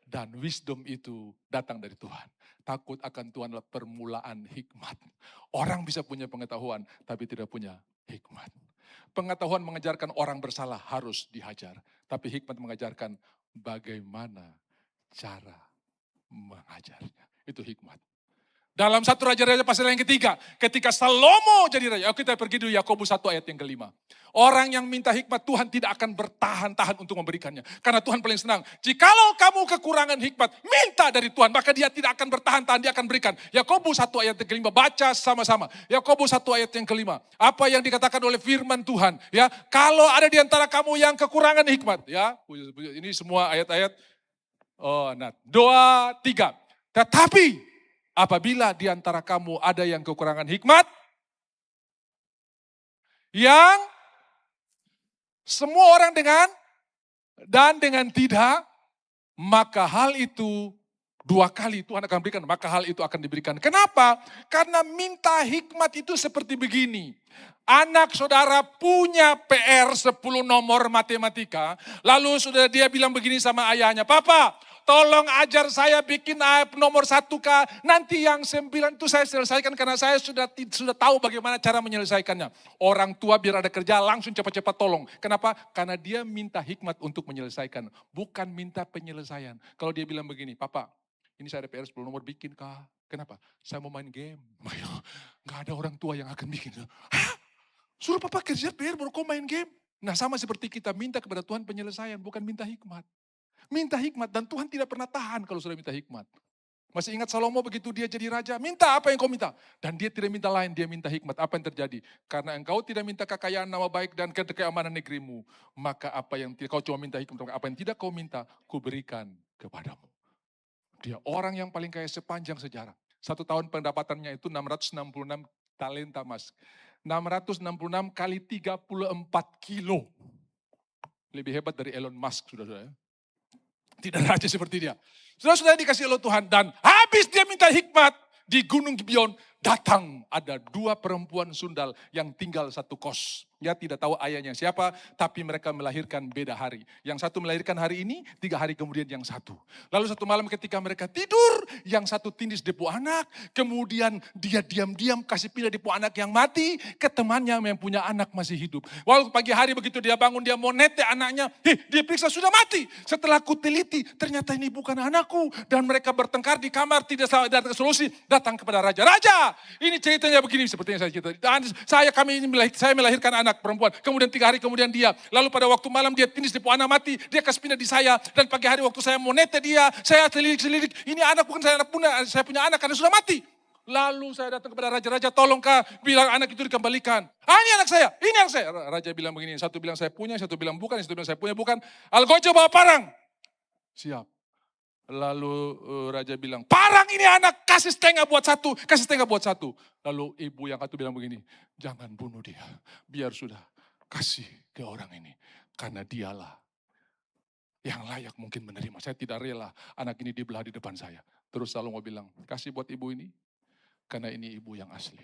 Dan wisdom itu datang dari Tuhan. Takut akan Tuhan adalah permulaan hikmat. Orang bisa punya pengetahuan, tapi tidak punya hikmat. Pengetahuan mengajarkan orang bersalah harus dihajar. Tapi hikmat mengajarkan bagaimana cara mengajarnya. Itu hikmat. Dalam 1 Raja-Raja pasal yang ketiga, ketika Salomo jadi raja, kita pergi dulu Yakobus 1 ayat yang ke-5. Orang yang minta hikmat, Tuhan tidak akan bertahan-tahan untuk memberikannya. Karena Tuhan paling senang, jikalau kamu kekurangan hikmat, minta dari Tuhan, maka dia tidak akan bertahan-tahan, dia akan berikan. Yakobus 1 ayat yang ke-5, baca sama-sama. Yakobus 1 ayat yang ke-5. Apa yang dikatakan oleh firman Tuhan, ya, kalau ada di antara kamu yang kekurangan hikmat, ya, ini semua ayat-ayat, 2, 3. Tetapi apabila di antara kamu ada yang kekurangan hikmat, yang semua orang dengan tidak, maka hal itu 2 kali Tuhan akan berikan, maka hal itu akan diberikan. Kenapa? Karena minta hikmat itu seperti begini. Anak saudara punya PR 10 nomor matematika, lalu sudah dia bilang begini sama ayahnya, Papa, tolong ajar saya bikin nomor 1K. Nanti yang 9 itu saya selesaikan karena saya sudah tahu bagaimana cara menyelesaikannya. Orang tua biar ada kerja langsung cepat-cepat tolong. Kenapa? Karena dia minta hikmat untuk menyelesaikan. Bukan minta penyelesaian. Kalau dia bilang begini, Papa, ini saya ada PR 10 nomor bikin kah? Kenapa? Saya mau main game. Gak ada orang tua yang akan bikin. Hah? Suruh papa kerja PR baru kau main game. Nah sama seperti kita minta kepada Tuhan penyelesaian, bukan minta hikmat. Minta hikmat dan Tuhan tidak pernah tahan kalau sudah minta hikmat. Masih ingat Salomo begitu dia jadi raja, minta apa yang kau minta. Dan dia tidak minta lain, dia minta hikmat. Apa yang terjadi? Karena engkau tidak minta kekayaan, nama baik dan keamanan negerimu. Maka apa yang kau cuma minta hikmat, apa yang tidak kau minta, ku berikan kepadamu. Dia orang yang paling kaya sepanjang sejarah. 1 tahun pendapatannya itu 666 talenta emas. 666 kali 34 kilo. Lebih hebat dari Elon Musk, saudara-saudara. Tidak raja seperti dia. Saudara-saudara dikasih oleh Tuhan. Dan habis dia minta hikmat di Gunung Gibeon, datang ada 2 perempuan sundal yang tinggal satu kos. Ya tidak tahu ayahnya siapa, tapi mereka melahirkan beda hari. Yang satu melahirkan hari ini, 3 hari kemudian yang satu. Lalu satu malam ketika mereka tidur, yang satu tindis depu anak, kemudian dia diam-diam kasih pindah depu anak yang mati, ke temannya yang punya anak masih hidup. Waktu pagi hari begitu dia bangun, dia mau nete anaknya, dia periksa sudah mati. Setelah ku teliti, ternyata ini bukan anakku. Dan mereka bertengkar di kamar, tidak ada solusi, datang kepada raja. Raja, ini ceritanya begini, seperti yang saya cerita. Saya melahirkan anak perempuan. Kemudian 3 hari kemudian dia. Lalu pada waktu malam dia tindis depu anak mati. Dia kasih pindah di saya. Dan pagi hari waktu saya mau nete dia. Saya selidik. Ini anak bukan saya punya anak karena sudah mati. Lalu saya datang kepada raja-raja. Tolongkah bilang anak itu dikembalikan. Ini anak saya. Ini anak saya. Raja bilang begini. Satu bilang saya punya. Satu bilang bukan. Satu bilang saya punya bukan. Algojo bawa parang. Siap. Lalu raja bilang, parang ini anak, kasih setengah buat satu, kasih setengah buat satu. Lalu ibu yang satu bilang begini, jangan bunuh dia, biar sudah, kasih ke orang ini. Karena dialah yang layak mungkin menerima. Saya tidak rela anak ini dibelah di depan saya. Terus Salomo bilang, kasih buat ibu ini, karena ini ibu yang asli.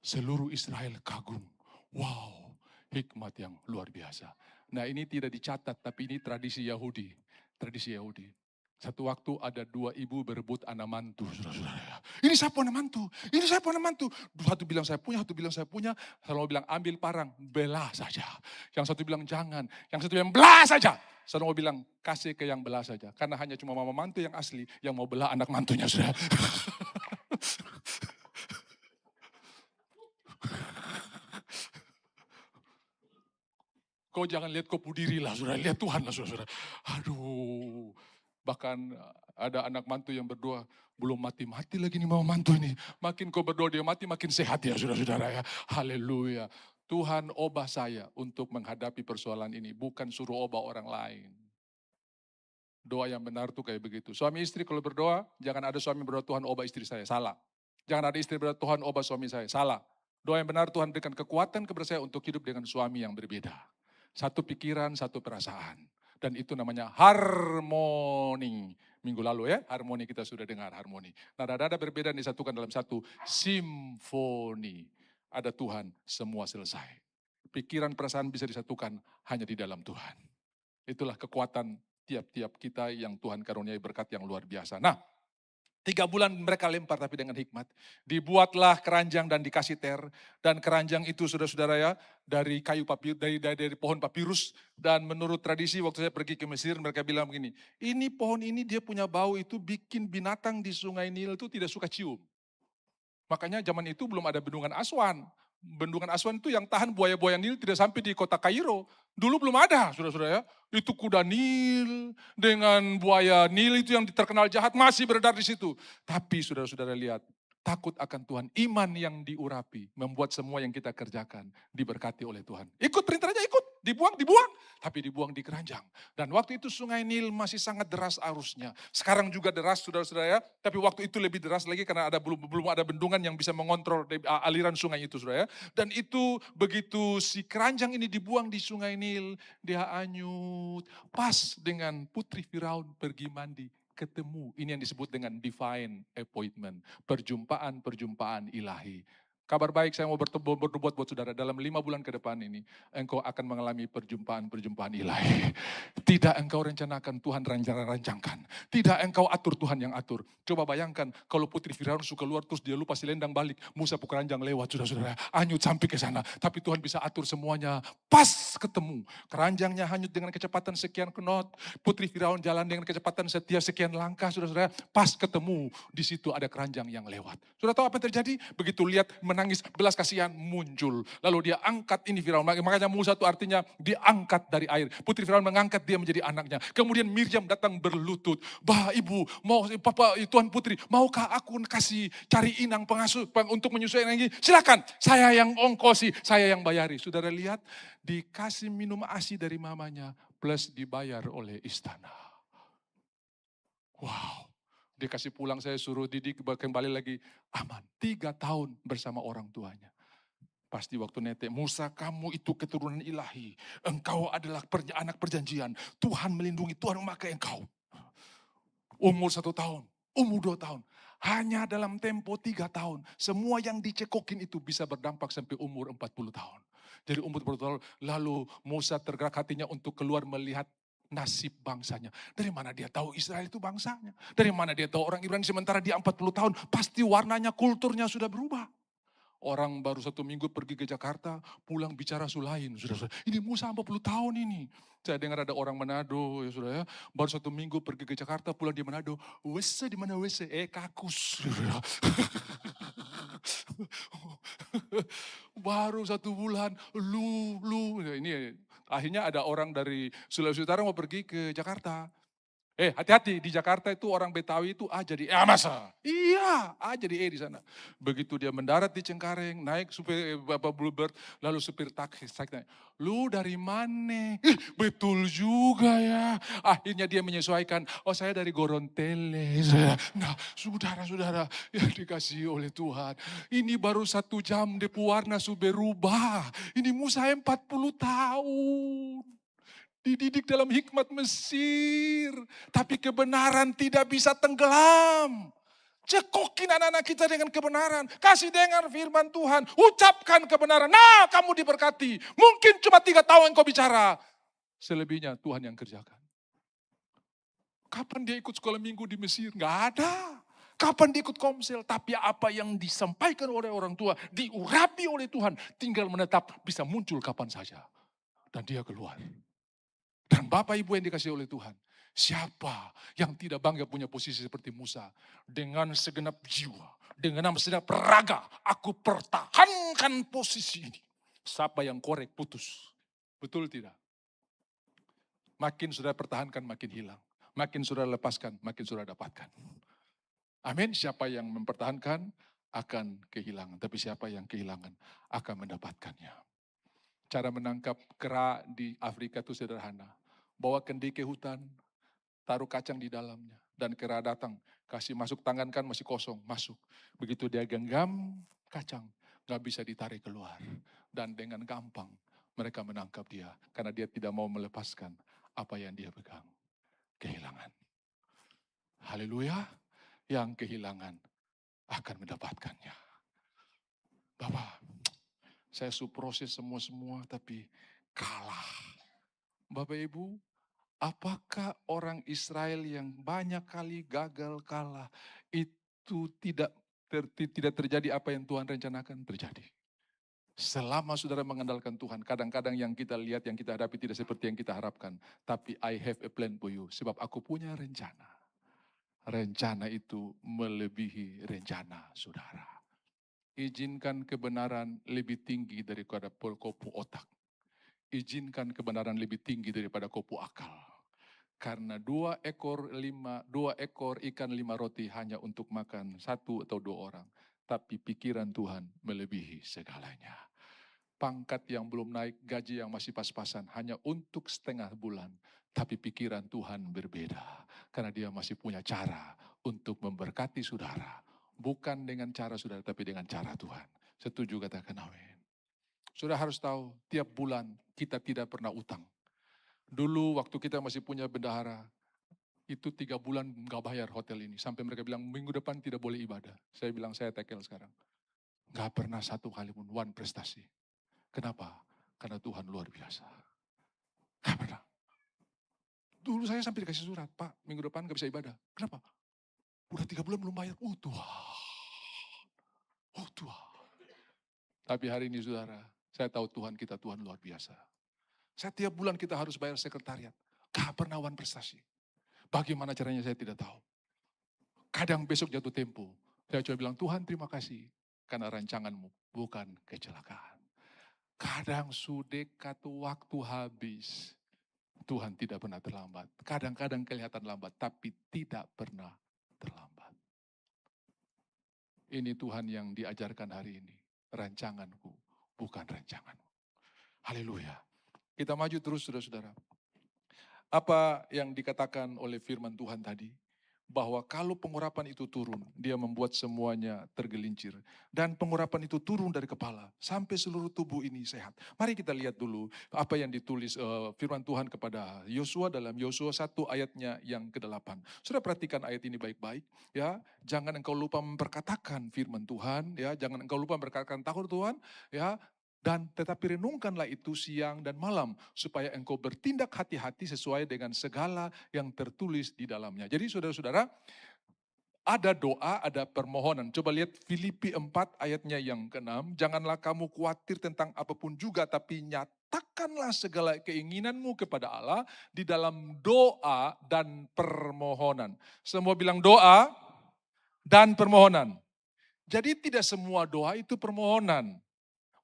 Seluruh Israel kagum, wow, hikmat yang luar biasa. Nah ini tidak dicatat, tapi ini tradisi Yahudi. Tradisi Yahudi. Satu waktu ada 2 ibu berebut anak mantu, saudara-saudara. Ini saya punya mantu, ini saya punya mantu. Satu bilang saya punya, satu bilang saya punya. Salomo bilang ambil parang, belah saja. Yang satu bilang jangan, yang satu bilang belah saja. Salomo bilang kasih ke yang belah saja. Karena hanya cuma mama mantu yang asli yang mau belah anak mantunya, saudara. Kau jangan lihat kopu diri lah, saudara. Lihat Tuhan lah, saudara. Aduh. Bahkan ada anak mantu yang berdoa, belum mati-mati lagi nih mama mantu ini. Makin kau berdoa dia mati, makin sehat ya saudara-saudara ya. Haleluya. Tuhan ubah saya untuk menghadapi persoalan ini. Bukan suruh ubah orang lain. Doa yang benar tuh kayak begitu. Suami istri kalau berdoa, jangan ada suami berdoa Tuhan ubah istri saya. Salah. Jangan ada istri berdoa Tuhan ubah suami saya. Salah. Doa yang benar Tuhan berikan kekuatan kepada saya untuk hidup dengan suami yang berbeda. Satu pikiran, satu perasaan. Dan itu namanya harmoni. Minggu lalu ya, harmoni kita sudah dengar harmoni. Nada-nada berbeda disatukan dalam satu simfoni. Ada Tuhan, semua selesai. Pikiran perasaan bisa disatukan hanya di dalam Tuhan. Itulah kekuatan tiap-tiap kita yang Tuhan karuniai berkat yang luar biasa. Nah, 3 bulan mereka lempar tapi dengan hikmat. Dibuatlah keranjang dan dikasih ter. Dan keranjang itu saudara-saudara ya, dari kayu papirus, dari pohon papirus. Dan menurut tradisi waktu saya pergi ke Mesir mereka bilang begini, ini pohon ini dia punya bau itu bikin binatang di sungai Nil itu tidak suka cium. Makanya zaman itu belum ada bendungan Aswan. Bendungan Aswan itu yang tahan buaya-buaya Nil tidak sampai di kota Kairo. Dulu belum ada, saudara-saudara ya. Itu kuda Nil dengan buaya Nil itu yang terkenal jahat masih beredar di situ. Tapi saudara-saudara lihat, takut akan Tuhan. Iman yang diurapi membuat semua yang kita kerjakan diberkati oleh Tuhan. Ikut perintah aja ikut. Dibuang. Tapi dibuang di keranjang. Dan waktu itu sungai Nil masih sangat deras arusnya. Sekarang juga deras saudara-saudara ya. Tapi waktu itu lebih deras lagi karena belum ada bendungan yang bisa mengontrol aliran sungai itu saudara ya. Dan itu begitu si keranjang ini dibuang di sungai Nil. Dia anyut. Pas dengan putri Firaun pergi mandi. Ketemu, ini yang disebut dengan divine appointment. Perjumpaan ilahi. Kabar baik saya mau berbuat buat saudara. Dalam 5 bulan ke depan ini, engkau akan mengalami perjumpaan-perjumpaan ilahi. Tidak engkau rencanakan, Tuhan rancangkan. Tidak engkau atur, Tuhan yang atur. Coba bayangkan kalau putri Firaun suka keluar terus dia lupa selendang balik. Musa keranjang lewat, saudara-saudara. Hanyut sampai ke sana. Tapi Tuhan bisa atur semuanya. Pas ketemu. Keranjangnya hanyut dengan kecepatan sekian knot. Putri Firaun jalan dengan kecepatan setiap sekian langkah, saudara-saudara. Pas ketemu. Di situ ada keranjang yang lewat. Sudah tahu apa yang terjadi? Begitu lihat menangis belas kasihan muncul. Lalu dia angkat ini Firaun. Makanya Musa itu artinya diangkat dari air. Putri Firaun mengangkat dia menjadi anaknya. Kemudian Miriam datang berlutut. Bah ibu, mau papa Tuan Putri, maukah aku kasih cari inang pengasuh untuk menyusui lagi? Silakan, saya yang ongkosi, saya yang bayari. Saudara lihat, dikasih minum ASI dari mamanya plus dibayar oleh istana. Wow. Dia kasih pulang, saya suruh didik kembali lagi aman. 3 tahun bersama orang tuanya. Pasti waktu netek, Musa kamu itu keturunan ilahi. Engkau adalah anak perjanjian. Tuhan melindungi, Tuhan memakai engkau. Umur 1 tahun, umur 2 tahun. Hanya dalam tempo 3 tahun. Semua yang dicekokin itu bisa berdampak sampai umur 40 tahun. Jadi umur 40 tahun, lalu Musa tergerak hatinya untuk keluar melihat nasib bangsanya. Dari mana dia tahu Israel itu bangsanya? Dari mana dia tahu orang Ibrani sementara dia 40 tahun? Pasti warnanya, kulturnya sudah berubah. Orang baru 1 minggu pergi ke Jakarta, pulang bicara Sulain. Sudah. Ini Musa 40 tahun ini. Saya dengar ada orang Manado, ya sudah ya. Baru 1 minggu pergi ke Jakarta, pulang di Manado. Wese di mana wese? Kakus. Baru 1 bulan, lu. Ini akhirnya ada orang dari Sulawesi Utara mau pergi ke Jakarta. Hati-hati, di Jakarta itu orang Betawi itu A jadi masa? Iya, A jadi di sana. Begitu dia mendarat di Cengkareng, naik supir Bluebird, lalu supir taksi tanya, lu dari mana? Betul juga ya. Akhirnya dia menyesuaikan, oh saya dari Gorontele. Nah, saudara-saudara yang dikasihi oleh Tuhan. Ini baru 1 jam depu warna sudah berubah. Ini Musa 40 tahun. Dididik dalam hikmat Mesir. Tapi kebenaran tidak bisa tenggelam. Cekokin anak-anak kita dengan kebenaran. Kasih dengar firman Tuhan. Ucapkan kebenaran. Nah kamu diberkati. Mungkin cuma 3 tahun kau bicara. Selebihnya Tuhan yang kerjakan. Kapan dia ikut sekolah minggu di Mesir? Nggak ada. Kapan dia ikut komsel? Tapi apa yang disampaikan oleh orang tua. Diurapi oleh Tuhan. Tinggal menetap. Bisa muncul kapan saja. Dan dia keluar. Dan Bapak Ibu yang dikasih oleh Tuhan, siapa yang tidak bangga punya posisi seperti Musa? Dengan segenap jiwa, dengan segenap raga, aku pertahankan posisi ini. Siapa yang korek putus? Betul tidak? Makin sudah pertahankan, makin hilang. Makin sudah lepaskan, makin sudah dapatkan. Amin, siapa yang mempertahankan akan kehilangan. Tapi siapa yang kehilangan akan mendapatkannya. Cara menangkap kera di Afrika itu sederhana. Bawa kendi ke hutan, taruh kacang di dalamnya. Dan kera datang, kasih masuk tangan kan masih kosong, masuk. Begitu dia genggam kacang, gak bisa ditarik keluar. Dan dengan gampang mereka menangkap dia. Karena dia tidak mau melepaskan apa yang dia pegang. Kehilangan. Haleluya, yang kehilangan akan mendapatkannya. Bapak, saya proses semua tapi kalah. Bapak Ibu, apakah orang Israel yang banyak kali gagal kalah itu tidak terjadi apa yang Tuhan rencanakan? Terjadi. Selama saudara mengandalkan Tuhan, kadang-kadang yang kita lihat, yang kita hadapi tidak seperti yang kita harapkan. Tapi I have a plan for you, sebab aku punya rencana. Rencana itu melebihi rencana saudara. Izinkan kebenaran lebih tinggi daripada kopu otak. Izinkan kebenaran lebih tinggi daripada kopu akal. Karena 2 ekor ikan 5 roti hanya untuk makan 1 atau 2 orang. Tapi pikiran Tuhan melebihi segalanya. Pangkat yang belum naik, gaji yang masih pas-pasan hanya untuk setengah bulan. Tapi pikiran Tuhan berbeda. Karena dia masih punya cara untuk memberkati saudara. Bukan dengan cara saudara, tapi dengan cara Tuhan. Setuju katakan amin. Saudara harus tahu, tiap bulan kita tidak pernah utang. Dulu waktu kita masih punya bendahara, itu 3 bulan gak bayar hotel ini. Sampai mereka bilang minggu depan tidak boleh ibadah. Saya bilang saya tekel sekarang. Gak pernah satu kali pun one prestasi. Kenapa? Karena Tuhan luar biasa. Gak pernah. Dulu saya sampai dikasih surat, Pak, minggu depan gak bisa ibadah. Kenapa? Udah 3 bulan belum bayar. Tuhan. Tuhan. Tapi hari ini saudara, saya tahu Tuhan kita Tuhan luar biasa. Setiap bulan kita harus bayar sekretariat. Gak pernah one prestasi. Bagaimana caranya saya tidak tahu. Kadang besok jatuh tempo. Saya cuma bilang, Tuhan terima kasih. Karena rancanganmu bukan kecelakaan. Kadang sudah waktu habis. Tuhan tidak pernah terlambat. Kadang-kadang kelihatan lambat, tapi tidak pernah terlambat. Ini Tuhan yang diajarkan hari ini. Rancanganku, bukan rancanganmu. Haleluya. Kita maju terus saudara-saudara. Apa yang dikatakan oleh firman Tuhan tadi? Bahwa kalau pengurapan itu turun, dia membuat semuanya tergelincir. Dan pengurapan itu turun dari kepala, sampai seluruh tubuh ini sehat. Mari kita lihat dulu apa yang ditulis firman Tuhan kepada Yosua dalam Yosua 1 ayatnya yang ke-8. Sudah perhatikan ayat ini baik-baik. Ya, jangan engkau lupa memperkatakan firman Tuhan. Ya, jangan engkau lupa memperkatakan tahun Tuhan. Ya, dan tetapi renungkanlah itu siang dan malam, supaya engkau bertindak hati-hati sesuai dengan segala yang tertulis di dalamnya. Jadi saudara-saudara, ada doa, ada permohonan. Coba lihat Filipi 4 ayatnya yang ke-6. Janganlah kamu khawatir tentang apapun juga, tapi nyatakanlah segala keinginanmu kepada Allah di dalam doa dan permohonan. Semua bilang doa dan permohonan. Jadi tidak semua doa itu permohonan.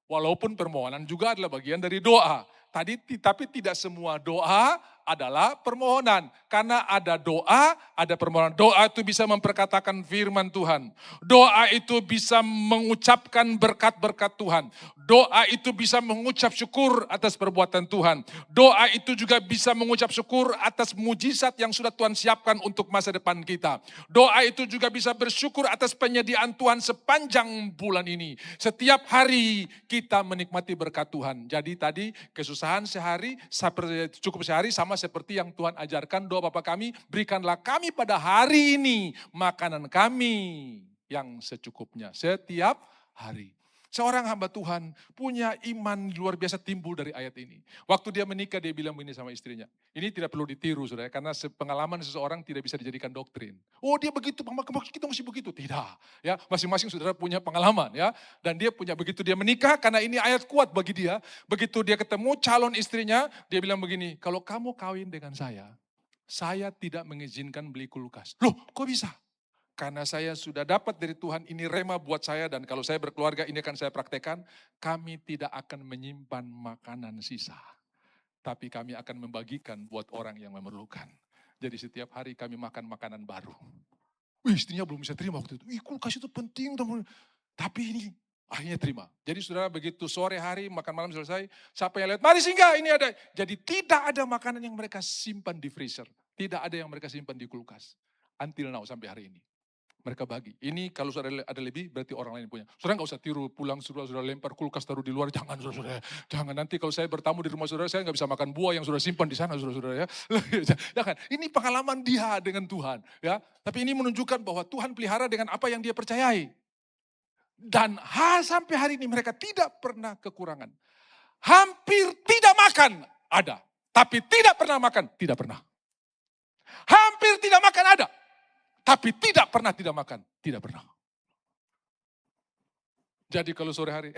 Walaupun permohonan juga adalah bagian dari doa. Tapi tidak semua doa adalah permohonan. Karena ada doa, ada permohonan. Doa itu bisa memperkatakan firman Tuhan. Doa itu bisa mengucapkan berkat-berkat Tuhan. Doa itu bisa mengucap syukur atas perbuatan Tuhan. Doa itu juga bisa mengucap syukur atas mujizat yang sudah Tuhan siapkan untuk masa depan kita. Doa itu juga bisa bersyukur atas penyediaan Tuhan sepanjang bulan ini. Setiap hari kita menikmati berkat Tuhan. Jadi tadi kesusahan sehari, cukup sehari sama seperti yang Tuhan ajarkan doa Bapa kami, berikanlah kami pada hari ini makanan kami yang secukupnya setiap hari. Seorang hamba Tuhan punya iman luar biasa timbul dari ayat ini. Waktu dia menikah dia bilang begini sama istrinya. Ini tidak perlu ditiru saudara, karena pengalaman seseorang tidak bisa dijadikan doktrin. Oh dia begitu, kita mesti begitu. Tidak, ya masing-masing saudara punya pengalaman ya. Dan dia punya begitu dia menikah, karena ini ayat kuat bagi dia. Begitu dia ketemu calon istrinya, dia bilang begini, kalau kamu kawin dengan saya tidak mengizinkan beli kulkas. Loh kok bisa? Karena saya sudah dapat dari Tuhan, ini rema buat saya, dan kalau saya berkeluarga ini akan saya praktekkan, kami tidak akan menyimpan makanan sisa. Tapi kami akan membagikan buat orang yang memerlukan. Jadi setiap hari kami makan makanan baru. Istrinya belum bisa terima waktu itu. Kulkas itu penting. Tapi ini akhirnya terima. Jadi saudara begitu sore hari makan malam selesai, siapa yang lihat, mari singgah ini ada. Jadi tidak ada makanan yang mereka simpan di freezer. Tidak ada yang mereka simpan di kulkas. Until now sampai hari ini. Mereka bagi. Ini kalau sudah ada lebih berarti orang lain punya. Saudara nggak usah tiru, pulang sudah lempar kulkas taruh di luar. Jangan saudara. Jangan, nanti kalau saya bertamu di rumah saudara, saya nggak bisa makan buah yang sudah simpan di sana saudara ya. Jangan. Ini pengalaman dia dengan Tuhan ya. Tapi ini menunjukkan bahwa Tuhan pelihara dengan apa yang dia percayai. Dan sampai hari ini mereka tidak pernah kekurangan. Hampir tidak makan ada, tapi tidak pernah makan tidak pernah. Hampir tidak makan ada, tapi tidak pernah tidak makan, tidak pernah. Jadi kalau sore hari,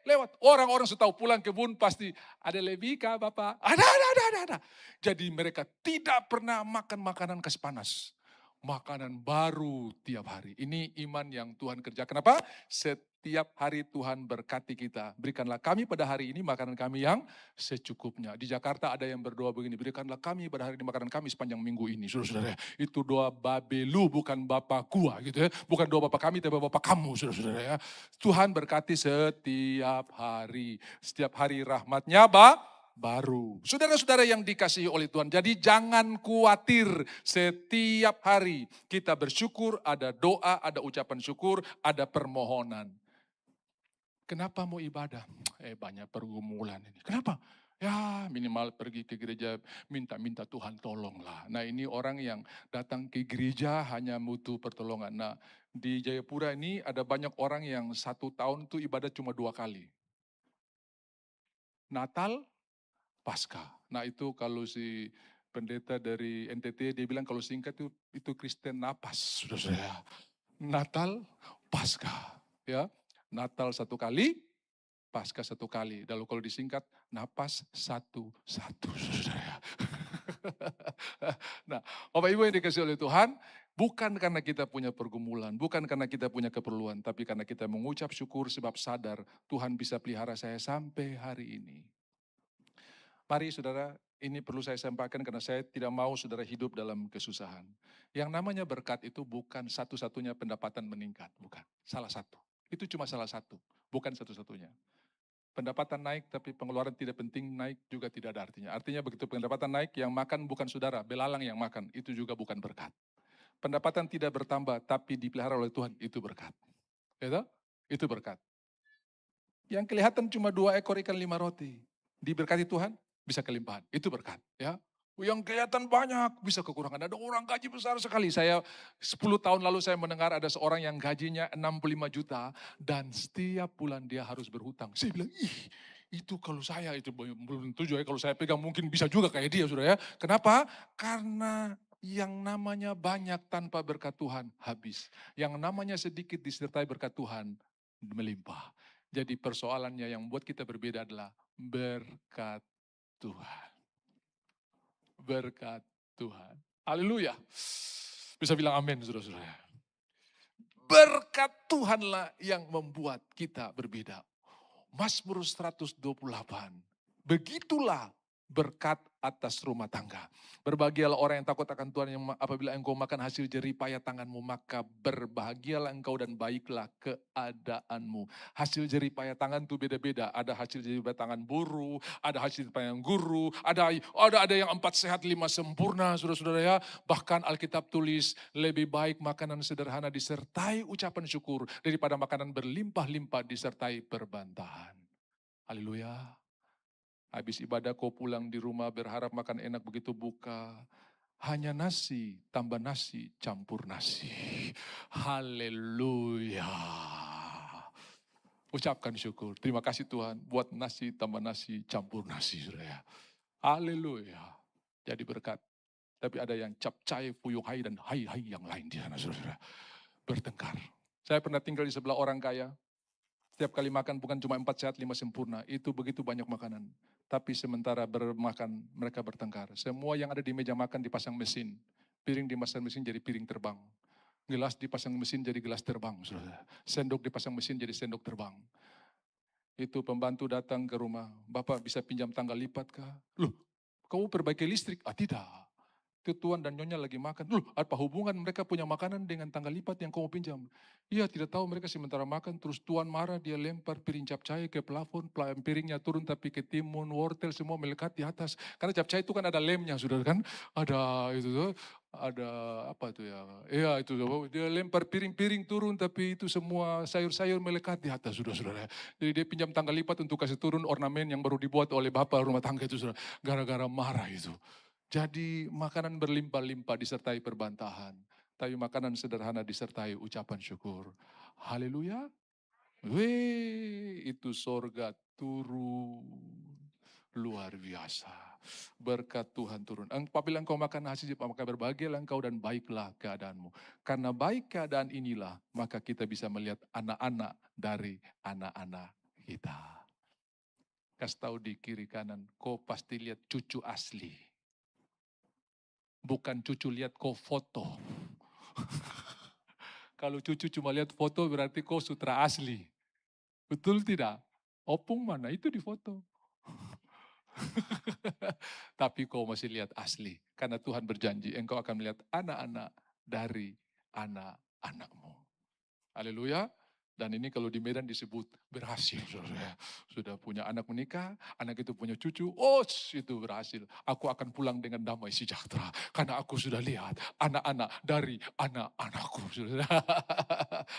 lewat. Orang-orang setahu pulang kebun pasti, ada lebih kah Bapak? Ada. Jadi mereka tidak pernah makan makanan khas panas. Makanan baru tiap hari. Ini iman yang Tuhan kerjakan. Kenapa? Setiap hari Tuhan berkati kita. Berikanlah kami pada hari ini makanan kami yang secukupnya. Di Jakarta ada yang berdoa begini, berikanlah kami pada hari ini makanan kami sepanjang minggu ini. Saudara-saudara, itu doa Babelu, bukan Bapak gua gitu ya. Bukan doa Bapak kami, tapi Bapak kamu, saudara-saudara ya. Tuhan berkati setiap hari. Setiap hari rahmatnya baru. Saudara-saudara yang dikasihi oleh Tuhan. Jadi jangan khawatir, setiap hari kita bersyukur, ada doa, ada ucapan syukur, ada permohonan. Kenapa mau ibadah? Banyak pergumulan ini. Kenapa? Ya minimal pergi ke gereja minta-minta Tuhan tolonglah. Nah ini orang yang datang ke gereja hanya butuh pertolongan. Nah di Jayapura ini ada banyak orang yang 1 tahun tuh ibadah cuma 2 kali. Natal, Paskah. Nah itu kalau si pendeta dari NTT dia bilang kalau singkat itu Kristen napas. Sudah saya. Natal, Paskah. Ya, Natal 1 kali, Paskah 1 kali. Lalu kalau disingkat, napas satu. Saudara. Nah, Bapak Ibu yang dikasih oleh Tuhan, bukan karena kita punya pergumulan, bukan karena kita punya keperluan, tapi karena kita mengucap syukur sebab sadar Tuhan bisa pelihara saya sampai hari ini. Mari saudara, ini perlu saya sampaikan karena saya tidak mau saudara hidup dalam kesusahan. Yang namanya berkat itu bukan satu-satunya pendapatan meningkat, bukan. Salah satu. Itu cuma salah satu, bukan satu-satunya. Pendapatan naik tapi pengeluaran tidak penting naik juga tidak ada artinya. Artinya begitu pendapatan naik yang makan bukan saudara, belalang yang makan, itu juga bukan berkat. Pendapatan tidak bertambah tapi dipelihara oleh Tuhan, itu berkat. Itu berkat. Yang kelihatan cuma 2 ekor ikan 5 roti. Diberkati Tuhan, bisa kelimpahan. Itu berkat. Ya. Yang kelihatan banyak, bisa kekurangan. Ada orang gaji besar sekali. 10 tahun lalu saya mendengar ada seorang yang gajinya 65 juta. Dan setiap bulan dia harus berhutang. Saya bilang, itu kalau saya, itu belum tentu juga kalau saya pegang mungkin bisa juga kayak dia sudah ya. Kenapa? Karena yang namanya banyak tanpa berkat Tuhan habis. Yang namanya sedikit disertai berkat Tuhan melimpah. Jadi persoalannya yang buat kita berbeda adalah berkat Tuhan. Berkat Tuhan. Haleluya. Bisa bilang amin saudara-saudara. Berkat Tuhanlah yang membuat kita berbeda. Mazmur 128. Begitulah berkat atas rumah tangga. Berbahagialah orang yang takut akan Tuhan, yang apabila engkau makan hasil jerih payah tanganmu, maka berbahagialah engkau dan baiklah keadaanmu. Hasil jerih payah tangan itu beda-beda. Ada hasil jerih payah tangan buruh, ada hasil jerih payah guru, ada yang 4 sehat 5 sempurna, saudara-saudara ya. Bahkan Alkitab tulis lebih baik makanan sederhana disertai ucapan syukur daripada makanan berlimpah-limpah disertai perbantahan. Haleluya. Habis ibadah kau pulang di rumah berharap makan enak, begitu buka. Hanya nasi, tambah nasi, campur nasi. Haleluya. Ucapkan syukur. Terima kasih Tuhan buat nasi, tambah nasi, campur nasi. Saudara. Haleluya. Jadi berkat. Tapi ada yang capcai, fuyung hai, dan hai yang lain di sana saudara. Bertengkar. Saya pernah tinggal di sebelah orang kaya. Setiap kali makan bukan cuma 4 sehat 5 sempurna. Itu begitu banyak makanan. Tapi sementara bermakan mereka bertengkar. Semua yang ada di meja makan dipasang mesin. Piring dipasang mesin jadi piring terbang. Gelas dipasang mesin jadi gelas terbang. Sendok dipasang mesin jadi sendok terbang. Itu pembantu datang ke rumah. Bapak bisa pinjam tanggal lipat kah? Loh, kamu perbaiki listrik? Ah tidak. Itu tuan dan nyonya lagi makan. Loh, apa hubungan mereka punya makanan dengan tanggal lipat yang kamu pinjam? Iya, tidak tahu mereka sementara makan, terus tuan marah, dia lempar piring capcay ke plafon, piringnya turun tapi ketimun, wortel semua melekat di atas. Karena capcay itu kan ada lemnya, sudah kan? Ada itu tuh, ada apa itu ya? Iya itu, dia lempar piring-piring turun tapi itu semua sayur-sayur melekat di atas, sudah-sudah. Jadi dia pinjam tanggal lipat untuk kasih turun ornamen yang baru dibuat oleh bapak rumah tangga itu, sudah. Gara-gara marah itu. Jadi makanan berlimpah-limpah disertai perbantahan. Tapi makanan sederhana disertai ucapan syukur. Haleluya. Wih, itu sorga turun. Luar biasa. Berkat Tuhan turun. Apabila engkau makan hasil, maka berbahagialah engkau dan baiklah keadaanmu. Karena baik keadaan inilah, maka kita bisa melihat anak-anak dari anak-anak kita. Kasih tahu di kiri kanan, kau pasti lihat cucu asli. Bukan cucu lihat kau foto. Kalau cucu cuma lihat foto berarti kau sutra asli. Betul tidak? Opung mana? Itu di foto. Tapi kau masih lihat asli. Karena Tuhan berjanji engkau akan melihat anak-anak dari anak-anakmu. Haleluya. Dan ini kalau di Medan disebut berhasil. Sudah punya anak menikah, anak itu punya cucu, itu berhasil. Aku akan pulang dengan damai sejahtera. Karena aku sudah lihat anak-anak dari anak-anakku.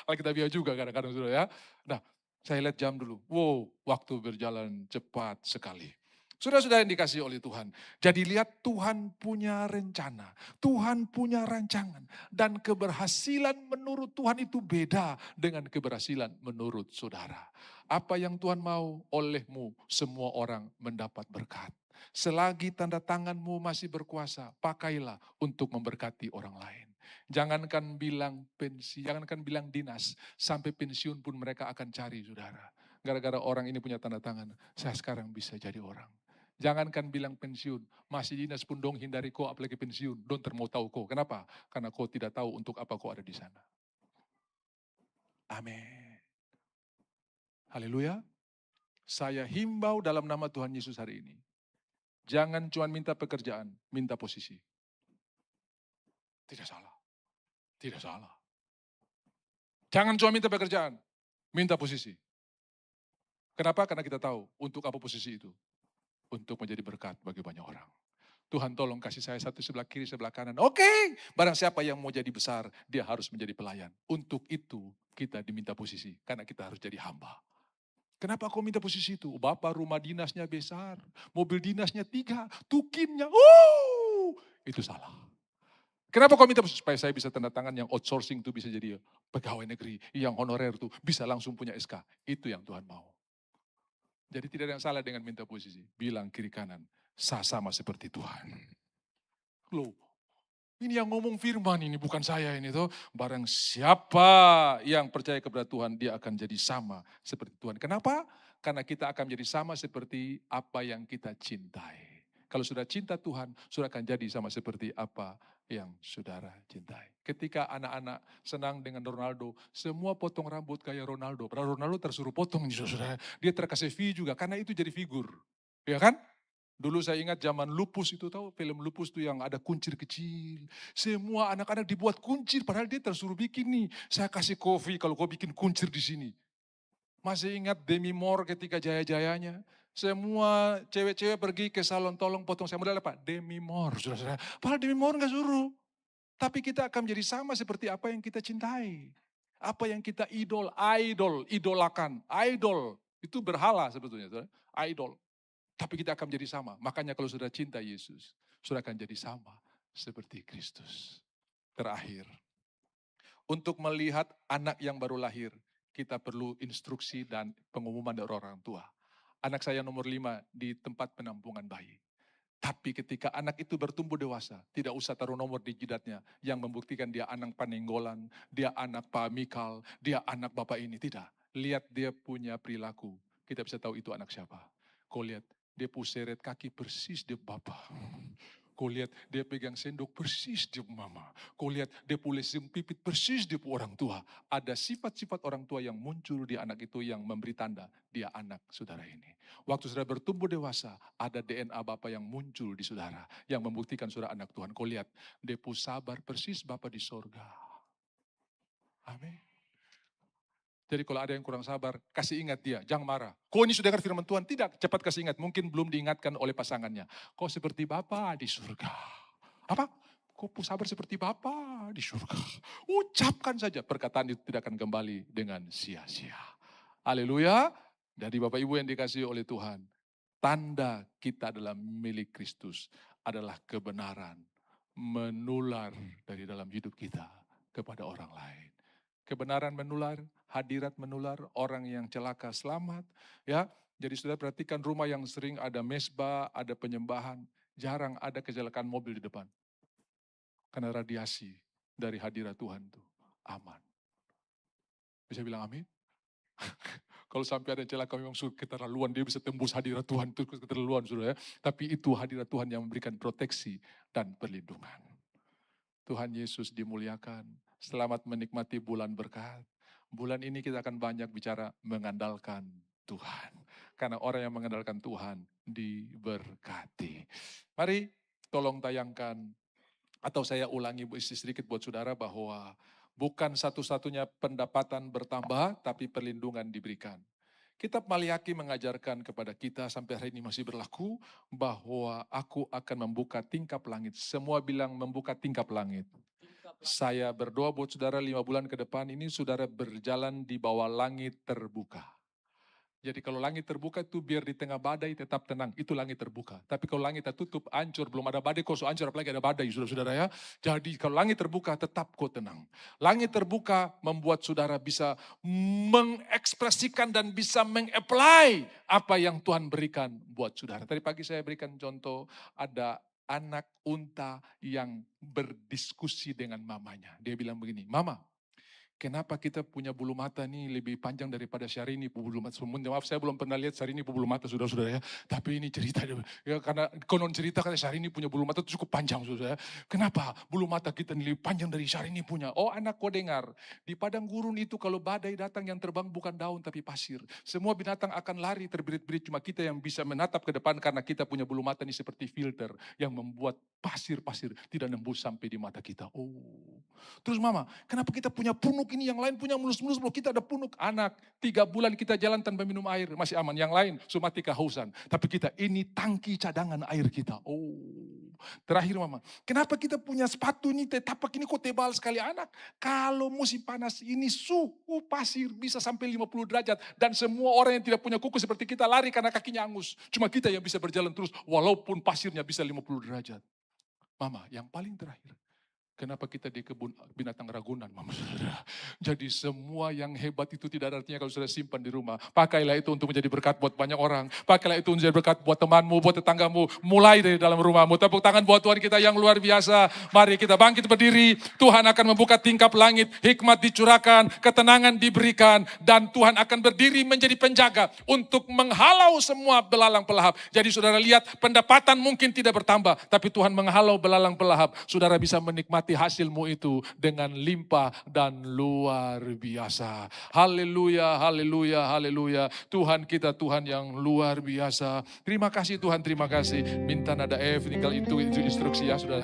Alkitabiah juga kadang-kadang sudah ya. Nah, saya lihat jam dulu. Wow, waktu berjalan cepat sekali. Saudara-saudara yang dikasihi oleh Tuhan. Jadi lihat Tuhan punya rencana. Tuhan punya rancangan. Dan keberhasilan menurut Tuhan itu beda dengan keberhasilan menurut saudara. Apa yang Tuhan mau olehmu semua orang mendapat berkat. Selagi tanda tanganmu masih berkuasa, pakailah untuk memberkati orang lain. Jangankan bilang pensi, jangankan bilang dinas, sampai pensiun pun mereka akan cari saudara. Gara-gara orang ini punya tanda tangan, saya sekarang bisa jadi orang. Jangankan bilang pensiun, masih dinas pun dong hindari kau apalagi pensiun. Don't termau tahu kau. Kenapa? Karena kau tidak tahu untuk apa kau ada di sana. Amin. Haleluya. Saya himbau dalam nama Tuhan Yesus hari ini. Jangan cuma minta pekerjaan, minta posisi. Tidak salah. Tidak salah. Jangan cuma minta pekerjaan, minta posisi. Kenapa? Karena kita tahu untuk apa posisi itu. Untuk menjadi berkat bagi banyak orang. Tuhan tolong kasih saya satu sebelah kiri, sebelah kanan. Oke, barang siapa yang mau jadi besar, dia harus menjadi pelayan. Untuk itu kita diminta posisi, karena kita harus jadi hamba. Kenapa kau minta posisi itu? Bapak rumah dinasnya besar, mobil dinasnya 3, tukinnya, itu salah. Kenapa kau minta supaya saya bisa tanda tangan yang outsourcing itu bisa jadi pegawai negeri, yang honorer itu bisa langsung punya SK. Itu yang Tuhan mau. Jadi tidak ada yang salah dengan minta posisi. Bilang kiri kanan, saya sama seperti Tuhan. Loh, ini yang ngomong firman ini, bukan saya ini tuh. Barang siapa yang percaya kepada Tuhan, dia akan jadi sama seperti Tuhan. Kenapa? Karena kita akan menjadi sama seperti apa yang kita cintai. Kalau sudah cinta Tuhan, sudah akan jadi sama seperti apa yang saudara cintai. Ketika anak-anak senang dengan Ronaldo, semua potong rambut kayak Ronaldo. Padahal Ronaldo tersuruh potong, saudara. Dia terkasih fee juga, karena itu jadi figur. Ya kan? Dulu saya ingat zaman Lupus itu, tahu film Lupus itu yang ada kuncir kecil. Semua anak-anak dibuat kuncir, padahal dia tersuruh bikin nih. Saya kasih kopi kalau kau bikin kuncir di sini. Masih ingat Demi Moore ketika jaya-jayanya? Semua cewek-cewek pergi ke salon, tolong potong saya modal apa? Demi Moore, saudara-saudara. Padahal Demi Moore nggak suruh. Tapi kita akan menjadi sama seperti apa yang kita cintai. Apa yang kita idolakan. Idol, itu berhala sebetulnya, saudara. Idol. Tapi kita akan menjadi sama. Makanya kalau sudah cinta Yesus, sudah akan jadi sama seperti Kristus. Terakhir, untuk melihat anak yang baru lahir, kita perlu instruksi dan pengumuman dari orang tua. Anak saya nomor 5 di tempat penampungan bayi. Tapi ketika anak itu bertumbuh dewasa, tidak usah taruh nomor di jidatnya yang membuktikan dia anak Panenggolan, dia anak Pak Mikal, dia anak Bapak ini. Tidak. Lihat dia punya perilaku. Kita bisa tahu itu anak siapa. Kau lihat, dia puseret kaki persis dia Bapak. Kau lihat dia pegang sendok persis dia mama. Kau lihat dia pules pipit persis dia orang tua. Ada sifat-sifat orang tua yang muncul di anak itu yang memberi tanda dia anak saudara ini. Waktu saudara bertumbuh dewasa, ada DNA Bapak yang muncul di saudara. Yang membuktikan saudara anak Tuhan. Kau lihat, dia sabar persis Bapak di sorga. Amin. Jadi kalau ada yang kurang sabar, kasih ingat dia, jangan marah. Kau ini sudah dengar firman Tuhan? Tidak, cepat kasih ingat. Mungkin belum diingatkan oleh pasangannya. Kau seperti Bapa di surga. Apa? Kau sabar seperti Bapa di surga. Ucapkan saja, perkataan itu tidak akan kembali dengan sia-sia. Haleluya. Dari Bapak Ibu yang dikasihi oleh Tuhan. Tanda kita adalah milik Kristus adalah kebenaran menular dari dalam hidup kita kepada orang lain. Kebenaran menular, hadirat menular, orang yang celaka selamat. Ya, jadi sudah perhatikan rumah yang sering ada mesbah, ada penyembahan, jarang ada kecelakaan mobil di depan. Karena radiasi dari hadirat Tuhan itu aman. Bisa bilang amin? Kalau sampai ada celaka memang keterlaluan, dia bisa tembus hadirat Tuhan, itu keterlaluan sudah ya. Tapi itu hadirat Tuhan yang memberikan proteksi dan perlindungan. Tuhan Yesus dimuliakan. Selamat menikmati bulan berkat. Bulan ini kita akan banyak bicara mengandalkan Tuhan. Karena orang yang mengandalkan Tuhan diberkati. Mari tolong tayangkan, atau saya ulangi sedikit buat saudara bahwa bukan satu-satunya pendapatan bertambah, tapi perlindungan diberikan. Kitab Maliaki mengajarkan kepada kita sampai hari ini masih berlaku bahwa aku akan membuka tingkap langit. Semua bilang membuka tingkap langit. Saya berdoa buat saudara 5 bulan ke depan ini saudara berjalan di bawah langit terbuka. Jadi kalau langit terbuka itu biar di tengah badai tetap tenang. Itu langit terbuka. Tapi kalau langit tertutup, hancur. Belum ada badai, kok so hancur apalagi ada badai, saudara-saudara ya. Jadi kalau langit terbuka tetap kau tenang. Langit terbuka membuat saudara bisa mengekspresikan dan bisa mengapply apa yang Tuhan berikan buat saudara. Tadi pagi saya berikan contoh, ada anak unta yang berdiskusi dengan mamanya. Dia bilang begini, "Mama, kenapa kita punya bulu mata nih lebih panjang daripada Syahrini bulu mata?" Maaf, saya belum pernah lihat Syahrini bulu mata, saudara-saudara ya. Tapi ini cerita, ya karena konon cerita kan Syahrini punya bulu mata cukup panjang, saudara. Kenapa bulu mata kita lebih panjang dari Syahrini punya? Oh anak, kau dengar, di padang gurun itu kalau badai datang yang terbang bukan daun tapi pasir. Semua binatang akan lari terbirit-birit, cuma kita yang bisa menatap ke depan karena kita punya bulu mata ini seperti filter yang membuat pasir-pasir tidak nembus sampai di mata kita. Oh, terus mama, kenapa kita punya punuk ini, yang lain punya mulus-mulus, loh kita ada punuk. Anak, 3 bulan kita jalan tanpa minum air, masih aman. Yang lain cuma mati kehausan. Tapi kita, ini tangki cadangan air kita. Oh, terakhir mama, kenapa kita punya sepatu ini, tapak ini kok tebal sekali? Anak, kalau musim panas ini suhu pasir bisa sampai 50 derajat. Dan semua orang yang tidak punya kuku seperti kita lari karena kakinya angus. Cuma kita yang bisa berjalan terus walaupun pasirnya bisa 50 derajat. Mama, yang paling terakhir, kenapa kita di kebun binatang Ragunan, mama saudara? Jadi semua yang hebat itu tidak ada artinya kalau sudah simpan di rumah. Pakailah itu untuk menjadi berkat buat banyak orang. Pakailah itu menjadi berkat buat temanmu, buat tetanggamu. Mulai dari dalam rumahmu. Tepuk tangan buat Tuhan kita yang luar biasa. Mari kita bangkit berdiri. Tuhan akan membuka tingkap langit. Hikmat dicurahkan, ketenangan diberikan. Dan Tuhan akan berdiri menjadi penjaga untuk menghalau semua belalang pelahap. Jadi saudara lihat, pendapatan mungkin tidak bertambah. Tapi Tuhan menghalau belalang pelahap. Saudara bisa menikmati hasilmu itu dengan limpah dan luar biasa. Haleluya, haleluya, haleluya. Tuhan kita Tuhan yang luar biasa. Terima kasih Tuhan, terima kasih. Minta nada F, tinggal itu instruksi ya, sudah.